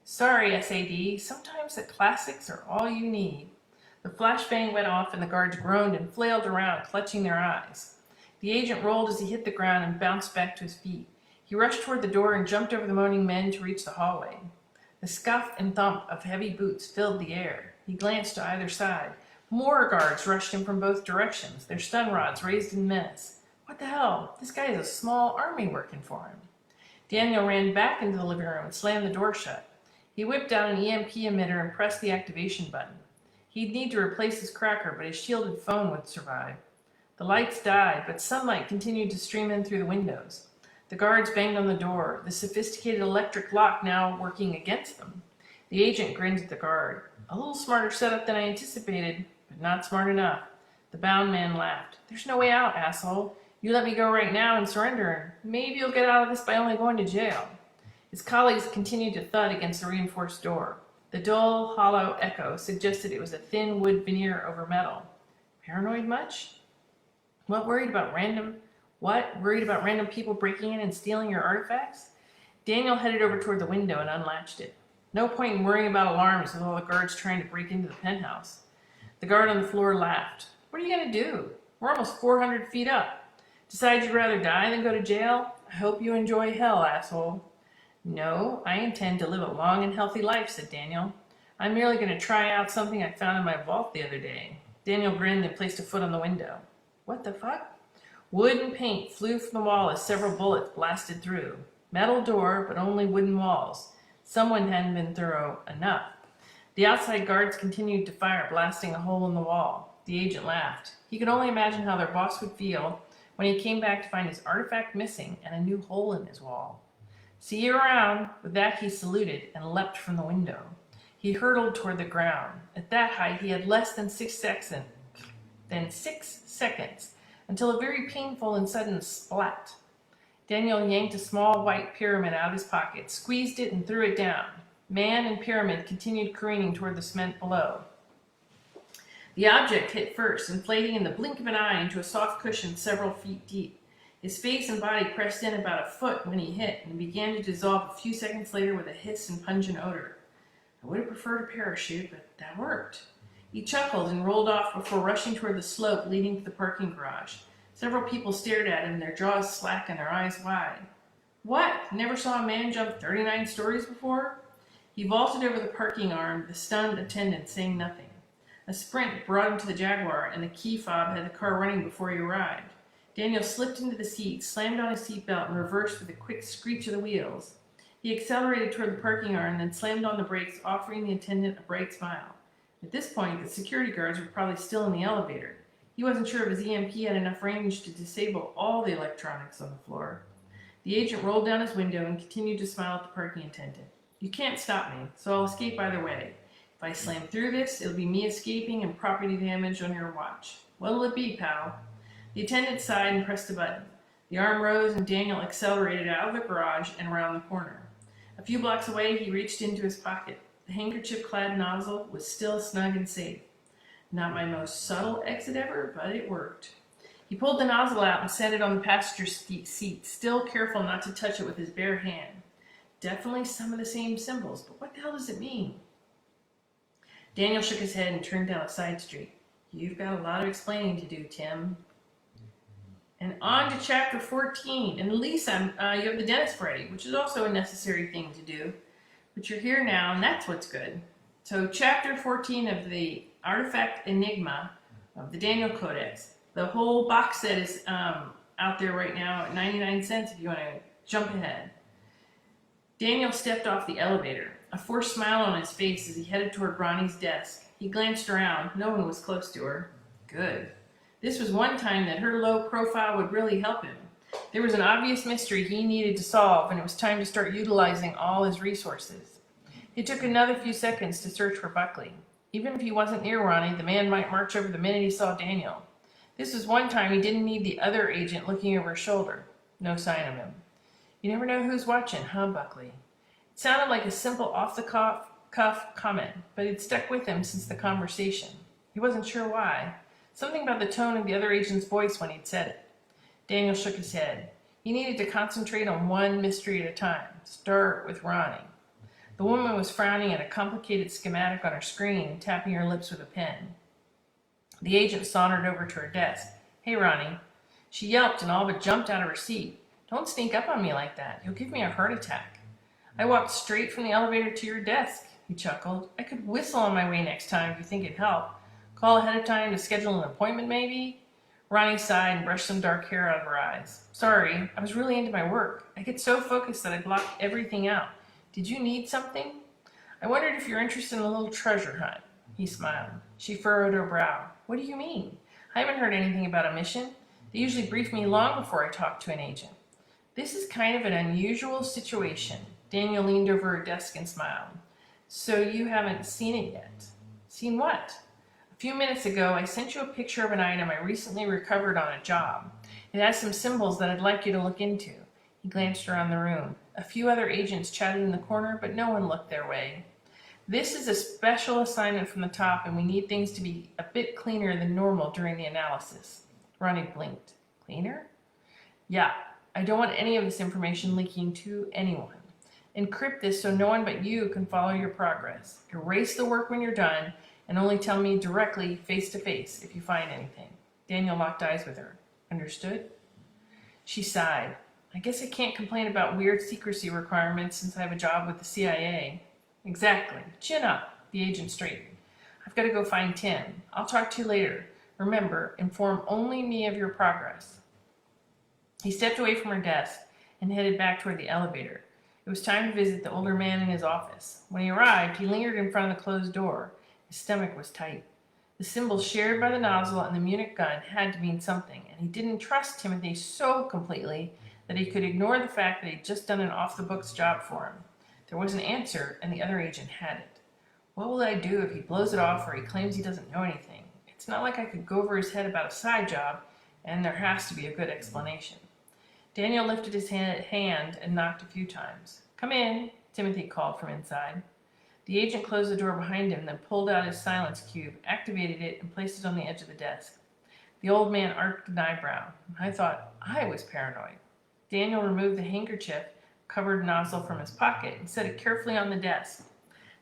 "Sorry, SAD, sometimes the classics are all you need." The flashbang went off and the guards groaned and flailed around, clutching their eyes. The agent rolled as he hit the ground and bounced back to his feet. He rushed toward the door and jumped over the moaning men to reach the hallway. The scuff and thump of heavy boots filled the air. He glanced to either side. More guards rushed him from both directions, their stun rods raised in menace. What the hell? This guy is a small army working for him. Daniel ran back into the living room and slammed the door shut. He whipped out an EMP emitter and pressed the activation button. He'd need to replace his cracker, but his shielded phone would survive. The lights died, but sunlight continued to stream in through the windows. The guards banged on the door, the sophisticated electric lock now working against them. The agent grinned at the guard. "A little smarter setup than I anticipated, but not smart enough." The bound man laughed. "There's no way out, asshole. You let me go right now and surrender, and maybe you'll get out of this by only going to jail." His colleagues continued to thud against the reinforced door. The dull, hollow echo suggested it was a thin wood veneer over metal. Paranoid much? Worried about random people breaking in and stealing your artifacts? Daniel headed over toward the window and unlatched it. No point in worrying about alarms with all the guards trying to break into the penthouse. The guard on the floor laughed. "What are you going to do? We're almost 400 feet up. Decide you'd rather die than go to jail? I hope you enjoy hell, asshole." "No, I intend to live a long and healthy life," said Daniel. "I'm merely going to try out something I found in my vault the other day." Daniel grinned and placed a foot on the window. "What the fuck?" Wood and paint flew from the wall as several bullets blasted through. Metal door, but only wooden walls. Someone hadn't been thorough enough. The outside guards continued to fire, blasting a hole in the wall. The agent laughed. He could only imagine how their boss would feel when he came back to find his artifact missing and a new hole in his wall. "See you around." With that, he saluted and leapt from the window. He hurtled toward the ground. At that height, he had less than 6 seconds until a very painful and sudden splat. Daniel yanked a small white pyramid out of his pocket, squeezed it, and threw it down. Man and pyramid continued careening toward the cement below. The object hit first, inflating in the blink of an eye into a soft cushion several feet deep. His face and body pressed in about a foot when he hit and began to dissolve a few seconds later with a hiss and pungent odor. "I would have preferred a parachute, but that worked." He chuckled and rolled off before rushing toward the slope leading to the parking garage. Several people stared at him, their jaws slack and their eyes wide. "What? Never saw a man jump 39 stories before?" He vaulted over the parking arm, the stunned attendant saying nothing. A sprint brought him to the Jaguar, and the key fob had the car running before he arrived. Daniel slipped into the seat, slammed on his seatbelt, and reversed with a quick screech of the wheels. He accelerated toward the parking arm, then slammed on the brakes, offering the attendant a bright smile. At this point, the security guards were probably still in the elevator. He wasn't sure if his EMP had enough range to disable all the electronics on the floor. The agent rolled down his window and continued to smile at the parking attendant. "You can't stop me, so I'll escape either way. If I slam through this, it'll be me escaping and property damage on your watch. What'll it be, pal?" The attendant sighed and pressed a button. The arm rose and Daniel accelerated out of the garage and around the corner. A few blocks away, he reached into his pocket. The handkerchief-clad nozzle was still snug and safe. Not my most subtle exit ever, but it worked. He pulled the nozzle out and set it on the passenger seat, still careful not to touch it with his bare hand. Definitely some of the same symbols, but what the hell does it mean? Daniel shook his head and turned down a side street. "You've got a lot of explaining to do, Tim." And on to chapter 14. And Lisa, you have the dentist ready, which is also a necessary thing to do. But you're here now, and that's what's good. So chapter 14 of the Artifact Enigma of the Daniel Codex. The whole box set is out there right now at 99 cents if you want to jump ahead. Daniel stepped off the elevator, a forced smile on his face as he headed toward Ronnie's desk. He glanced around. No one was close to her. Good. This was one time that her low profile would really help him. There was an obvious mystery he needed to solve, and it was time to start utilizing all his resources. It took another few seconds to search for Buckley. Even if he wasn't near Ronnie, the man might march over the minute he saw Daniel. This was one time he didn't need the other agent looking over his shoulder. No sign of him. You never know who's watching, huh, Buckley? It sounded like a simple off-the-cuff comment, but it stuck with him since the conversation. He wasn't sure why. Something about the tone of the other agent's voice when he'd said it. Daniel shook his head. He needed to concentrate on one mystery at a time. Start with Ronnie. The woman was frowning at a complicated schematic on her screen and tapping her lips with a pen. The agent sauntered over to her desk. Hey, Ronnie. She yelped and all but jumped out of her seat. Don't sneak up on me like that. You'll give me a heart attack. I walked straight from the elevator to your desk, he chuckled. I could whistle on my way next time if you think it'd help. Call ahead of time to schedule an appointment, maybe? Ronnie sighed and brushed some dark hair out of her eyes. Sorry, I was really into my work. I get so focused that I block everything out. Did you need something? I wondered if you're interested in a little treasure hunt. He smiled. She furrowed her brow. What do you mean? I haven't heard anything about a mission. They usually brief me long before I talk to an agent. This is kind of an unusual situation. Daniel leaned over her desk and smiled. So you haven't seen it yet? Seen what? A few minutes ago, I sent you a picture of an item I recently recovered on a job. It has some symbols that I'd like you to look into. He glanced around the room. A few other agents chatted in the corner, but no one looked their way. This is a special assignment from the top, and we need things to be a bit cleaner than normal during the analysis. Ronnie blinked. Cleaner? Yeah, I don't want any of this information leaking to anyone. Encrypt this so no one but you can follow your progress. Erase the work when you're done, and only tell me directly, face to face, if you find anything. Daniel locked eyes with her. Understood? She sighed. I guess I can't complain about weird secrecy requirements since I have a job with the CIA. Exactly. Chin up. The agent straightened. I've got to go find Tim. I'll talk to you later. Remember, inform only me of your progress. He stepped away from her desk and headed back toward the elevator. It was time to visit the older man in his office. When he arrived, he lingered in front of the closed door. His stomach was tight. The symbol shared by the nozzle and the Munich gun had to mean something, and he didn't trust Timothy so completely that he could ignore the fact that he'd just done an off-the-books job for him. There was an answer, and the other agent had it. What will I do if he blows it off or he claims he doesn't know anything? It's not like I could go over his head about a side job, and there has to be a good explanation. Daniel lifted his hand and knocked a few times. Come in, Timothy called from inside. The agent closed the door behind him, then pulled out his silence cube, activated it, and placed it on the edge of the desk. The old man arched an eyebrow. I thought I was paranoid. Daniel removed the handkerchief covered nozzle from his pocket and set it carefully on the desk.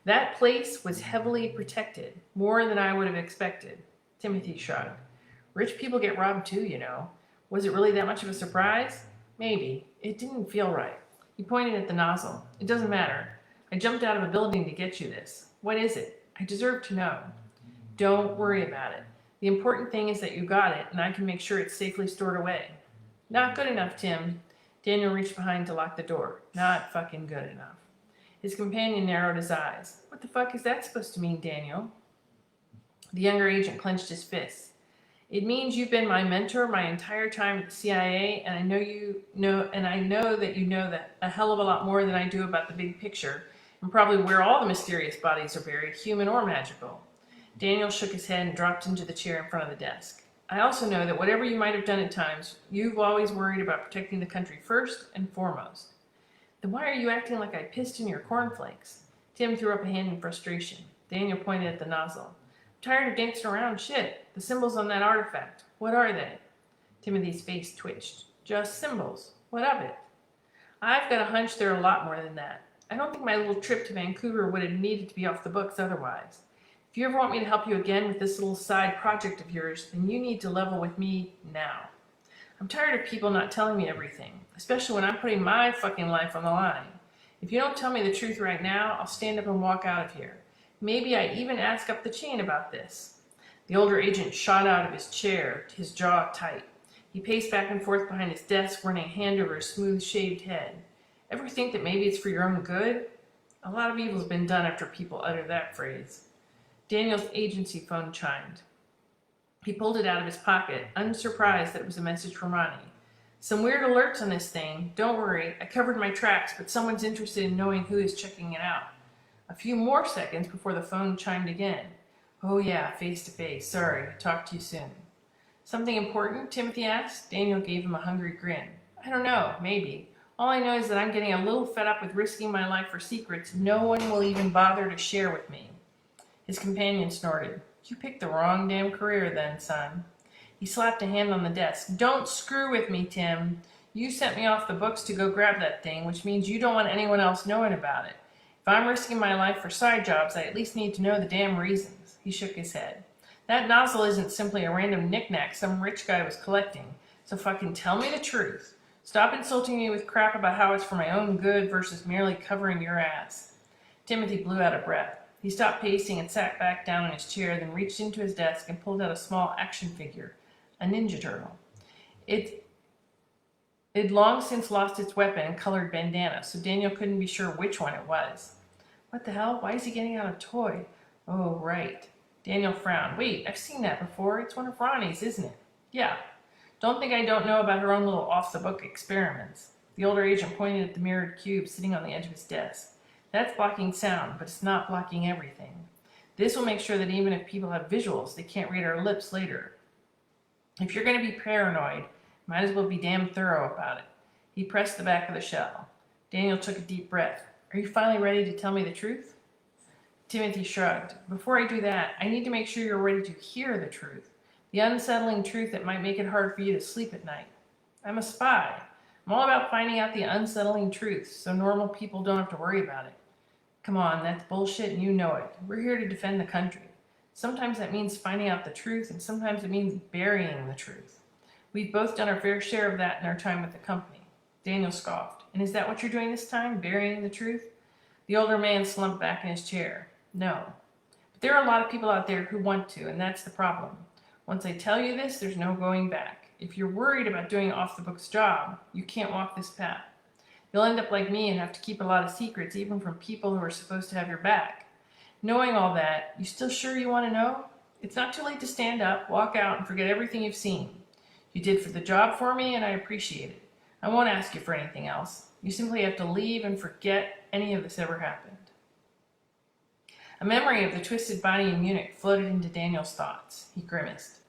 That place was heavily protected, more than I would have expected. Timothy shrugged. Rich people get robbed too, you know. Was it really that much of a surprise? Maybe. It didn't feel right. He pointed at the nozzle. It doesn't matter. I jumped out of a building to get you this. What is it? I deserve to know. Don't worry about it. The important thing is that you got it, and I can make sure it's safely stored away. Not good enough, Tim. Daniel reached behind to lock the door. Not fucking good enough. His companion narrowed his eyes. What the fuck is that supposed to mean, Daniel? The younger agent clenched his fists. It means you've been my mentor my entire time at the CIA, and I know that you know that a hell of a lot more than I do about the big picture, and probably where all the mysterious bodies are buried, human or magical. Daniel shook his head and dropped into the chair in front of the desk. I also know that whatever you might have done at times, you've always worried about protecting the country first and foremost. Then why are you acting like I pissed in your cornflakes? Tim threw up a hand in frustration. Daniel pointed at the nozzle. I'm tired of dancing around shit. The symbols on that artifact. What are they? Timothy's face twitched. Just symbols. What of it? I've got a hunch they're a lot more than that. I don't think my little trip to Vancouver would have needed to be off the books otherwise. If you ever want me to help you again with this little side project of yours, then you need to level with me now. I'm tired of people not telling me everything, especially when I'm putting my fucking life on the line. If you don't tell me the truth right now, I'll stand up and walk out of here. Maybe I even ask up the chain about this. The older agent shot out of his chair, his jaw tight. He paced back and forth behind his desk, running a hand over his smooth-shaved head. Ever think that maybe it's for your own good? A lot of evil's been done after people utter that phrase. Daniel's agency phone chimed. He pulled it out of his pocket, unsurprised that it was a message from Ronnie. Some weird alerts on this thing. Don't worry, I covered my tracks, but someone's interested in knowing who is checking it out. A few more seconds before the phone chimed again. Oh yeah, face to face. Sorry, talk to you soon. Something important? Timothy asked. Daniel gave him a hungry grin. I don't know, maybe. All I know is that I'm getting a little fed up with risking my life for secrets no one will even bother to share with me. His companion snorted. You picked the wrong damn career then, son. He slapped a hand on the desk. Don't screw with me, Tim. You sent me off the books to go grab that thing, which means you don't want anyone else knowing about it. If I'm risking my life for side jobs, I at least need to know the damn reasons. He shook his head. That nozzle isn't simply a random knickknack some rich guy was collecting, so fucking tell me the truth. Stop insulting me with crap about how it's for my own good versus merely covering your ass. Timothy blew out a breath. He stopped pacing and sat back down in his chair, then reached into his desk and pulled out a small action figure, a Ninja Turtle. It'd long since lost its weapon and colored bandana, so Daniel couldn't be sure which one it was. What the hell? Why is he getting out a toy? Oh, right. Daniel frowned. Wait, I've seen that before. It's one of Ronnie's, isn't it? Yeah. Don't think I don't know about her own little off-the-book experiments. The older agent pointed at the mirrored cube sitting on the edge of his desk. That's blocking sound, but it's not blocking everything. This will make sure that even if people have visuals, they can't read our lips later. If you're going to be paranoid, might as well be damn thorough about it. He pressed the back of the shell. Daniel took a deep breath. Are you finally ready to tell me the truth? Timothy shrugged. Before I do that, I need to make sure you're ready to hear the truth. The unsettling truth that might make it hard for you to sleep at night. I'm a spy. I'm all about finding out the unsettling truth so normal people don't have to worry about it. Come on, that's bullshit and you know it. We're here to defend the country. Sometimes that means finding out the truth, and sometimes it means burying the truth. We've both done our fair share of that in our time with the company. Daniel scoffed. And is that what you're doing this time, burying the truth? The older man slumped back in his chair. No. But there are a lot of people out there who want to, and that's the problem. Once I tell you this, there's no going back. If you're worried about doing an off-the-books job, you can't walk this path. You'll end up like me and have to keep a lot of secrets, even from people who are supposed to have your back. Knowing all that, you still sure you want to know? It's not too late to stand up, walk out, and forget everything you've seen. You did for the job for me, and I appreciate it. I won't ask you for anything else. You simply have to leave and forget any of this ever happened. A memory of the twisted body in Munich floated into Daniel's thoughts. He grimaced.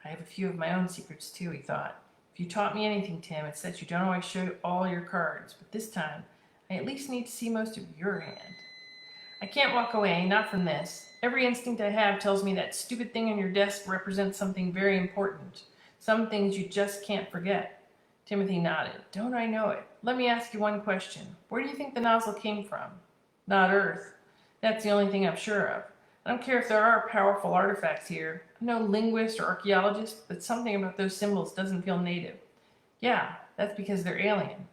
I have a few of my own secrets too, he thought. If you taught me anything, Tim, it's that you don't always show all your cards, but this time, I at least need to see most of your hand. I can't walk away, not from this. Every instinct I have tells me that stupid thing on your desk represents something very important. Some things you just can't forget. Timothy nodded. Don't I know it? Let me ask you one question. Where do you think the nozzle came from? Not Earth. That's the only thing I'm sure of. I don't care if there are powerful artifacts here. I'm no linguist or archaeologist, but something about those symbols doesn't feel native. Yeah, that's because they're alien.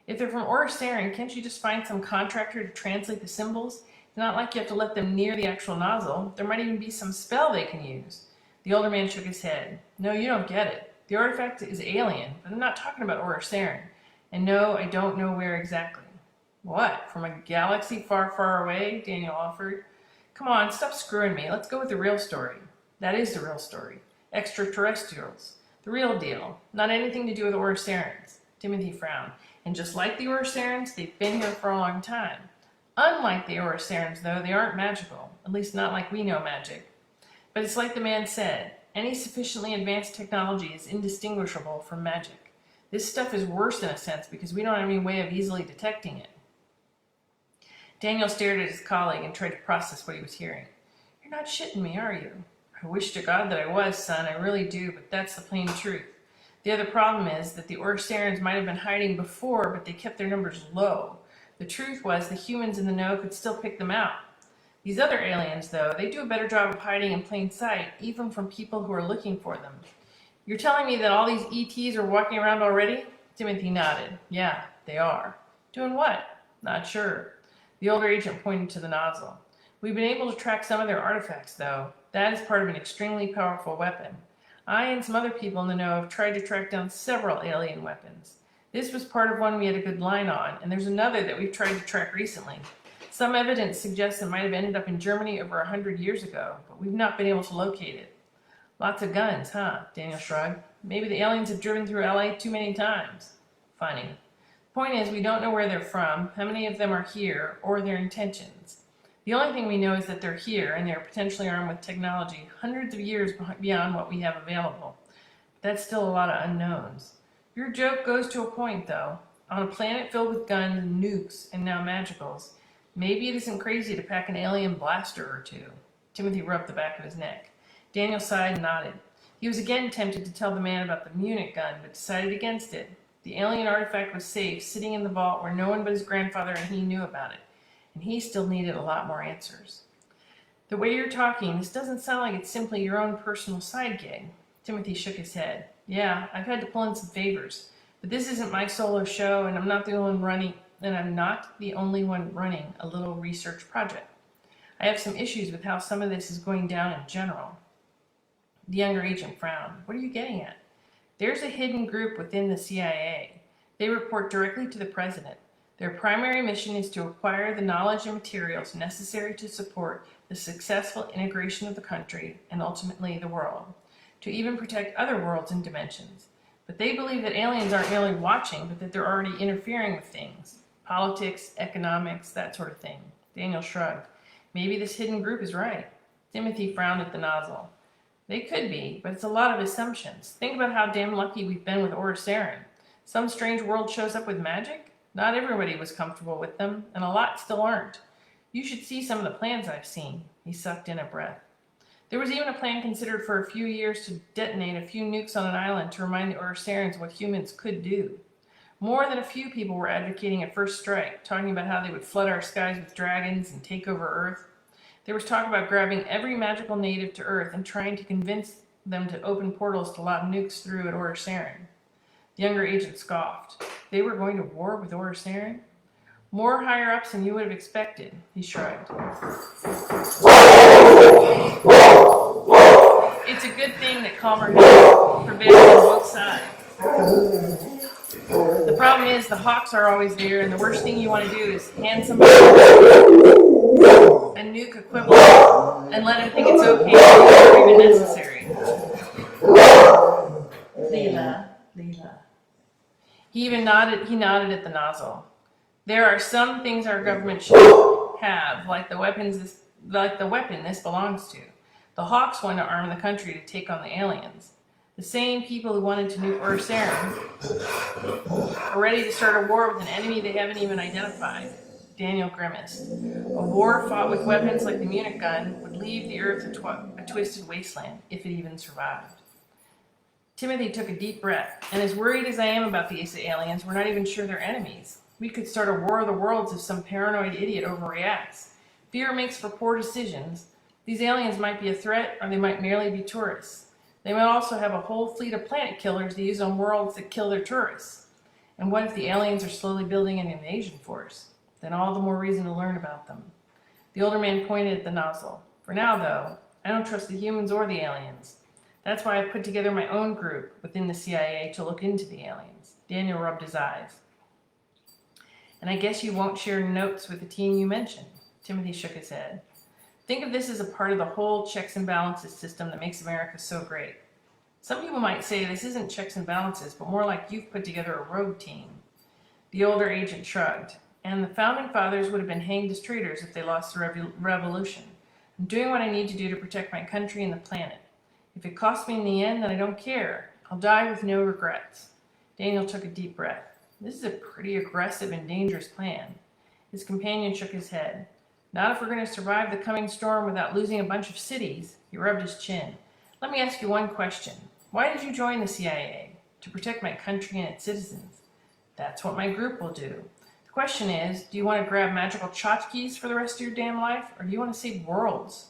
If they're from Orisarin, can't you just find some contractor to translate the symbols? It's not like you have to let them near the actual nozzle. There might even be some spell they can use. The older man shook his head. No, you don't get it. The artifact is alien, but I'm not talking about Orisarin. And no, I don't know where exactly. What, from a galaxy far, far away? Daniel offered. Come on, stop screwing me. Let's go with the real story. That is the real story. Extraterrestrials. The real deal. Not anything to do with Orisarans. Timothy frowned. And just like the Orisarans, they've been here for a long time. Unlike the Orisarans, though, they aren't magical. At least not like we know magic. But it's like the man said. Any sufficiently advanced technology is indistinguishable from magic. This stuff is worse in a sense because we don't have any way of easily detecting it. Daniel stared at his colleague and tried to process what he was hearing. You're not shitting me, are you? I wish to God that I was, son. I really do, but that's the plain truth. The other problem is that the Orisarans might have been hiding before, but they kept their numbers low. The truth was the humans in the know could still pick them out. These other aliens, though, they do a better job of hiding in plain sight, even from people who are looking for them. You're telling me that all these ETs are walking around already? Timothy nodded. Yeah, they are. Doing what? Not sure. The older agent pointed to the nozzle. We've been able to track some of their artifacts, though. That is part of an extremely powerful weapon. I and some other people in the know have tried to track down several alien weapons. This was part of one we had a good line on, and there's another that we've tried to track recently. Some evidence suggests it might have ended up in Germany over 100 years ago, but we've not been able to locate it. Lots of guns, huh? Daniel shrugged. Maybe the aliens have driven through LA too many times. Funny. The point is, we don't know where they're from, how many of them are here, or their intentions. The only thing we know is that they're here, and they're potentially armed with technology hundreds of years beyond what we have available. That's still a lot of unknowns. Your joke goes to a point, though. On a planet filled with guns and nukes and now magicals, maybe it isn't crazy to pack an alien blaster or two. Timothy rubbed the back of his neck. Daniel sighed and nodded. He was again tempted to tell the man about the Munich gun, but decided against it. The alien artifact was safe, sitting in the vault where no one but his grandfather and he knew about it, and he still needed a lot more answers. The way you're talking, this doesn't sound like it's simply your own personal side gig. Timothy shook his head. Yeah, I've had to pull in some favors. But this isn't my solo show, and I'm not the only one running a little research project. I have some issues with how some of this is going down in general. The younger agent frowned. What are you getting at? There's a hidden group within the CIA. They report directly to the president. Their primary mission is to acquire the knowledge and materials necessary to support the successful integration of the country and ultimately the world, to even protect other worlds and dimensions. But they believe that aliens aren't merely watching, but that they're already interfering with things. Politics, economics, that sort of thing. Daniel shrugged. Maybe this hidden group is right. Timothy frowned at the nozzle. They could be, but it's a lot of assumptions. Think about how damn lucky we've been with Orisarin. Some strange world shows up with magic? Not everybody was comfortable with them, and a lot still aren't. You should see some of the plans I've seen. He sucked in a breath. There was even a plan considered for a few years to detonate a few nukes on an island to remind the Orosarians what humans could do. More than a few people were advocating a first strike, talking about how they would flood our skies with dragons and take over Earth. There was talk about grabbing every magical native to Earth and trying to convince them to open portals to lob nukes through at Orisarin. The younger agent scoffed. They were going to war with Orisarin? More higher-ups than you would have expected, he shrugged. It's a good thing that calmer heads prevail on both sides. The problem is the hawks are always there, and the worst thing you want to do is hand somebody a nuke equivalent and let him think it's okay or even necessary. Leela. He nodded at the nozzle. There are some things our government should have, like the weapon this belongs to. The Hawks want to arm the country to take on the aliens. The same people who wanted to nuke Orisarin are ready to start a war with an enemy they haven't even identified. Daniel grimaced. A war fought with weapons like the Munich gun would leave the Earth a twisted wasteland, if it even survived. Timothy took a deep breath, and as worried as I am about these aliens, we're not even sure they're enemies. We could start a war of the worlds if some paranoid idiot overreacts. Fear makes for poor decisions. These aliens might be a threat, or they might merely be tourists. They might also have a whole fleet of planet killers they use on worlds that kill their tourists. And what if the aliens are slowly building an invasion force? Then all the more reason to learn about them. The older man pointed at the nozzle. For now, though, I don't trust the humans or the aliens. That's why I put together my own group within the CIA to look into the aliens. Daniel rubbed his eyes. And I guess you won't share notes with the team you mentioned. Timothy shook his head. Think of this as a part of the whole checks and balances system that makes America so great. Some people might say this isn't checks and balances, but more like you've put together a rogue team. The older agent shrugged. And the founding fathers would have been hanged as traitors if they lost the revolution. I'm doing what I need to do to protect my country and the planet. If it costs me in the end, then I don't care. I'll die with no regrets. Daniel took a deep breath. This is a pretty aggressive and dangerous plan. His companion shook his head. Not if we're going to survive the coming storm without losing a bunch of cities. He rubbed his chin. Let me ask you one question. Why did you join the CIA? To protect my country and its citizens. That's what my group will do. The question is, do you want to grab magical tchotchkes for the rest of your damn life, or do you want to save worlds?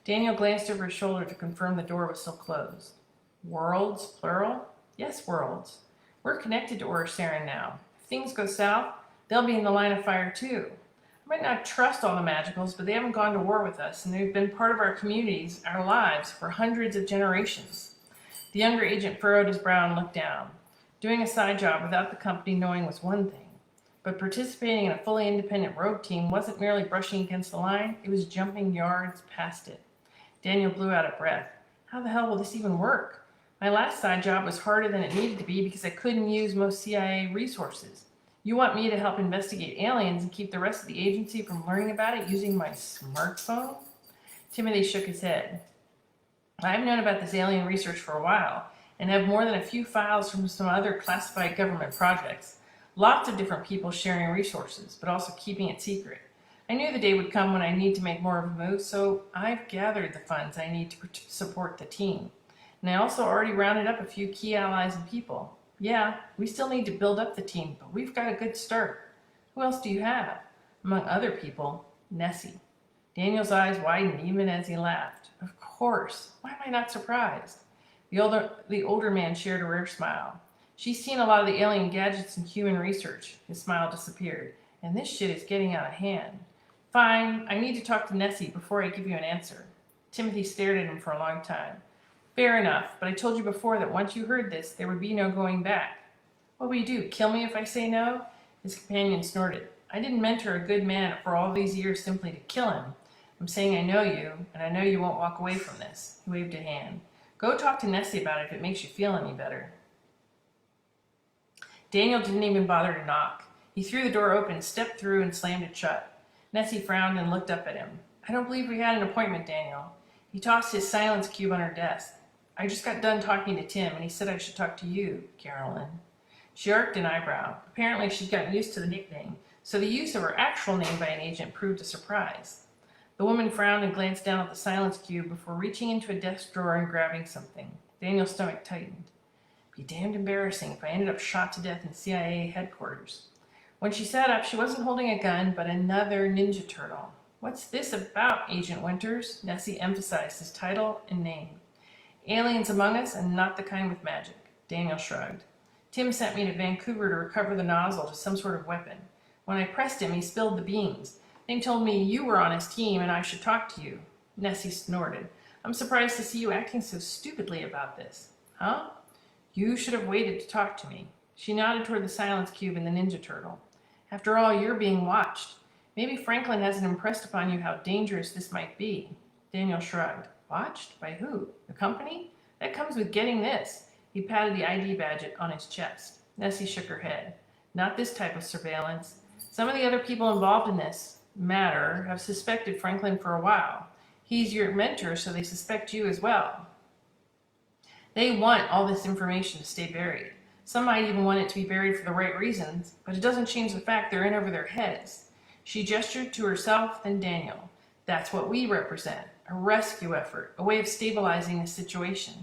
Daniel glanced over his shoulder to confirm the door was still closed. Worlds, plural? Yes, worlds. We're connected to Orisarin now. If things go south, they'll be in the line of fire too. I might not trust all the magicals, but they haven't gone to war with us, and they've been part of our communities, our lives, for hundreds of generations. The younger agent furrowed his brow and looked down. Doing a side job without the company knowing was one thing, but participating in a fully independent rogue team wasn't merely brushing against the line, it was jumping yards past it. Daniel blew out a breath. How the hell will this even work? My last side job was harder than it needed to be because I couldn't use most CIA resources. You want me to help investigate aliens and keep the rest of the agency from learning about it using my smartphone? Timothy shook his head. I've known about this alien research for a while and have more than a few files from some other classified government projects. Lots of different people sharing resources, but also keeping it secret. I knew the day would come when I need to make more of a move, so I've gathered the funds I need to support the team. And I also already rounded up a few key allies and people. Yeah, we still need to build up the team, but we've got a good start. Who else do you have? Among other people, Nessie. Daniel's eyes widened even as he laughed. Of course. Why am I not surprised? The older man shared a rare smile. She's seen a lot of the alien gadgets in human research. His smile disappeared. And this shit is getting out of hand. Fine, I need to talk to Nessie before I give you an answer. Timothy stared at him for a long time. Fair enough, but I told you before that once you heard this, there would be no going back. What will you do, kill me if I say no? His companion snorted. I didn't mentor a good man for all these years simply to kill him. I'm saying I know you, and I know you won't walk away from this. He waved a hand. Go talk to Nessie about it if it makes you feel any better. Daniel didn't even bother to knock. He threw the door open, stepped through, and slammed it shut. Nessie frowned and looked up at him. I don't believe we had an appointment, Daniel. He tossed his silence cube on her desk. I just got done talking to Tim, and he said I should talk to you, Carolyn. She arched an eyebrow. Apparently she'd gotten used to the nickname, so the use of her actual name by an agent proved a surprise. The woman frowned and glanced down at the silence cube before reaching into a desk drawer and grabbing something. Daniel's stomach tightened. Be damned embarrassing if I ended up shot to death in CIA headquarters. When she sat up, she wasn't holding a gun, but another Ninja Turtle. What's this about, Agent Winters? Nessie emphasized his title and name. Aliens among us, and not the kind with magic. Daniel shrugged. Tim sent me to Vancouver to recover the nozzle to some sort of weapon. When I pressed him, he spilled the beans. They told me you were on his team and I should talk to you. Nessie snorted. I'm surprised to see you acting so stupidly about this. Huh? You should have waited to talk to me. She nodded toward the silence cube and the Ninja Turtle. After all, you're being watched. Maybe Franklin hasn't impressed upon you how dangerous this might be. Daniel shrugged. Watched? By who? The company? That comes with getting this. He patted the ID badge on his chest. Nessie shook her head. Not this type of surveillance. Some of the other people involved in this matter have suspected Franklin for a while. He's your mentor, so they suspect you as well. They want all this information to stay buried. Some might even want it to be buried for the right reasons, but it doesn't change the fact they're in over their heads. She gestured to herself, then Daniel. That's what we represent. A rescue effort, a way of stabilizing the situation.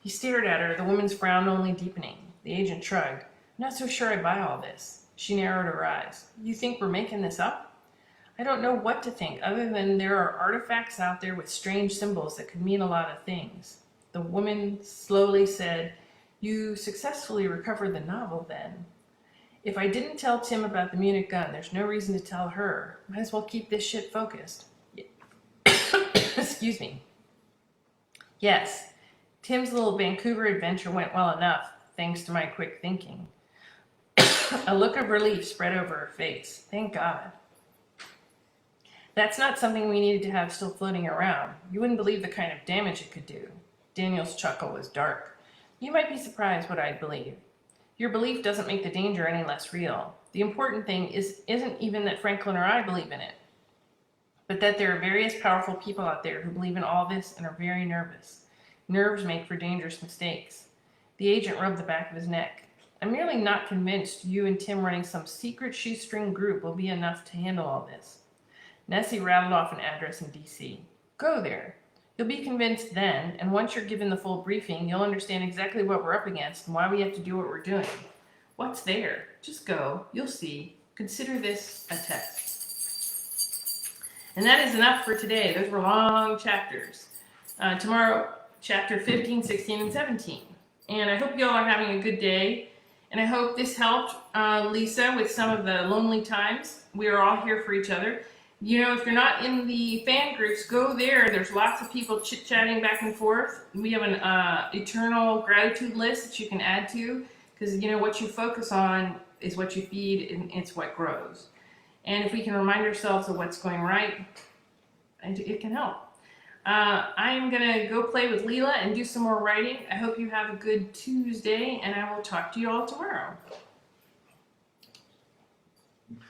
He stared at her, the woman's frown only deepening. The agent shrugged. I'm not so sure I buy all this. She narrowed her eyes. You think we're making this up? I don't know what to think, other than there are artifacts out there with strange symbols that could mean a lot of things. The woman slowly said, You successfully recovered the novel, then. If I didn't tell Tim about the Munich gun, there's no reason to tell her. Might as well keep this shit focused. Excuse me. Yes, Tim's little Vancouver adventure went well enough, thanks to my quick thinking. A look of relief spread over her face. Thank God. That's not something we needed to have still floating around. You wouldn't believe the kind of damage it could do. Daniel's chuckle was dark. You might be surprised what I'd believe. Your belief doesn't make the danger any less real. The important thing isn't even that Franklin or I believe in it, but that there are various powerful people out there who believe in all this and are very nervous. Nerves make for dangerous mistakes. The agent rubbed the back of his neck. I'm merely not convinced you and Tim running some secret shoestring group will be enough to handle all this. Nessie rattled off an address in D.C. Go there. You'll be convinced then, and once you're given the full briefing, you'll understand exactly what we're up against and why we have to do what we're doing. What's there? Just go. You'll see. Consider this a test. And that is enough for today. Those were long chapters. Tomorrow, chapter 15, 16, and 17. And I hope you all are having a good day. And I hope this helped Lisa with some of the lonely times. We are all here for each other. You know, if you're not in the fan groups, go there. There's lots of people chit-chatting back and forth. We have an eternal gratitude list that you can add to, because, you know, what you focus on is what you feed, and it's what grows. And if we can remind ourselves of what's going right, it can help. I am going to go play with Leela and do some more writing. I hope you have a good Tuesday, and I will talk to you all tomorrow.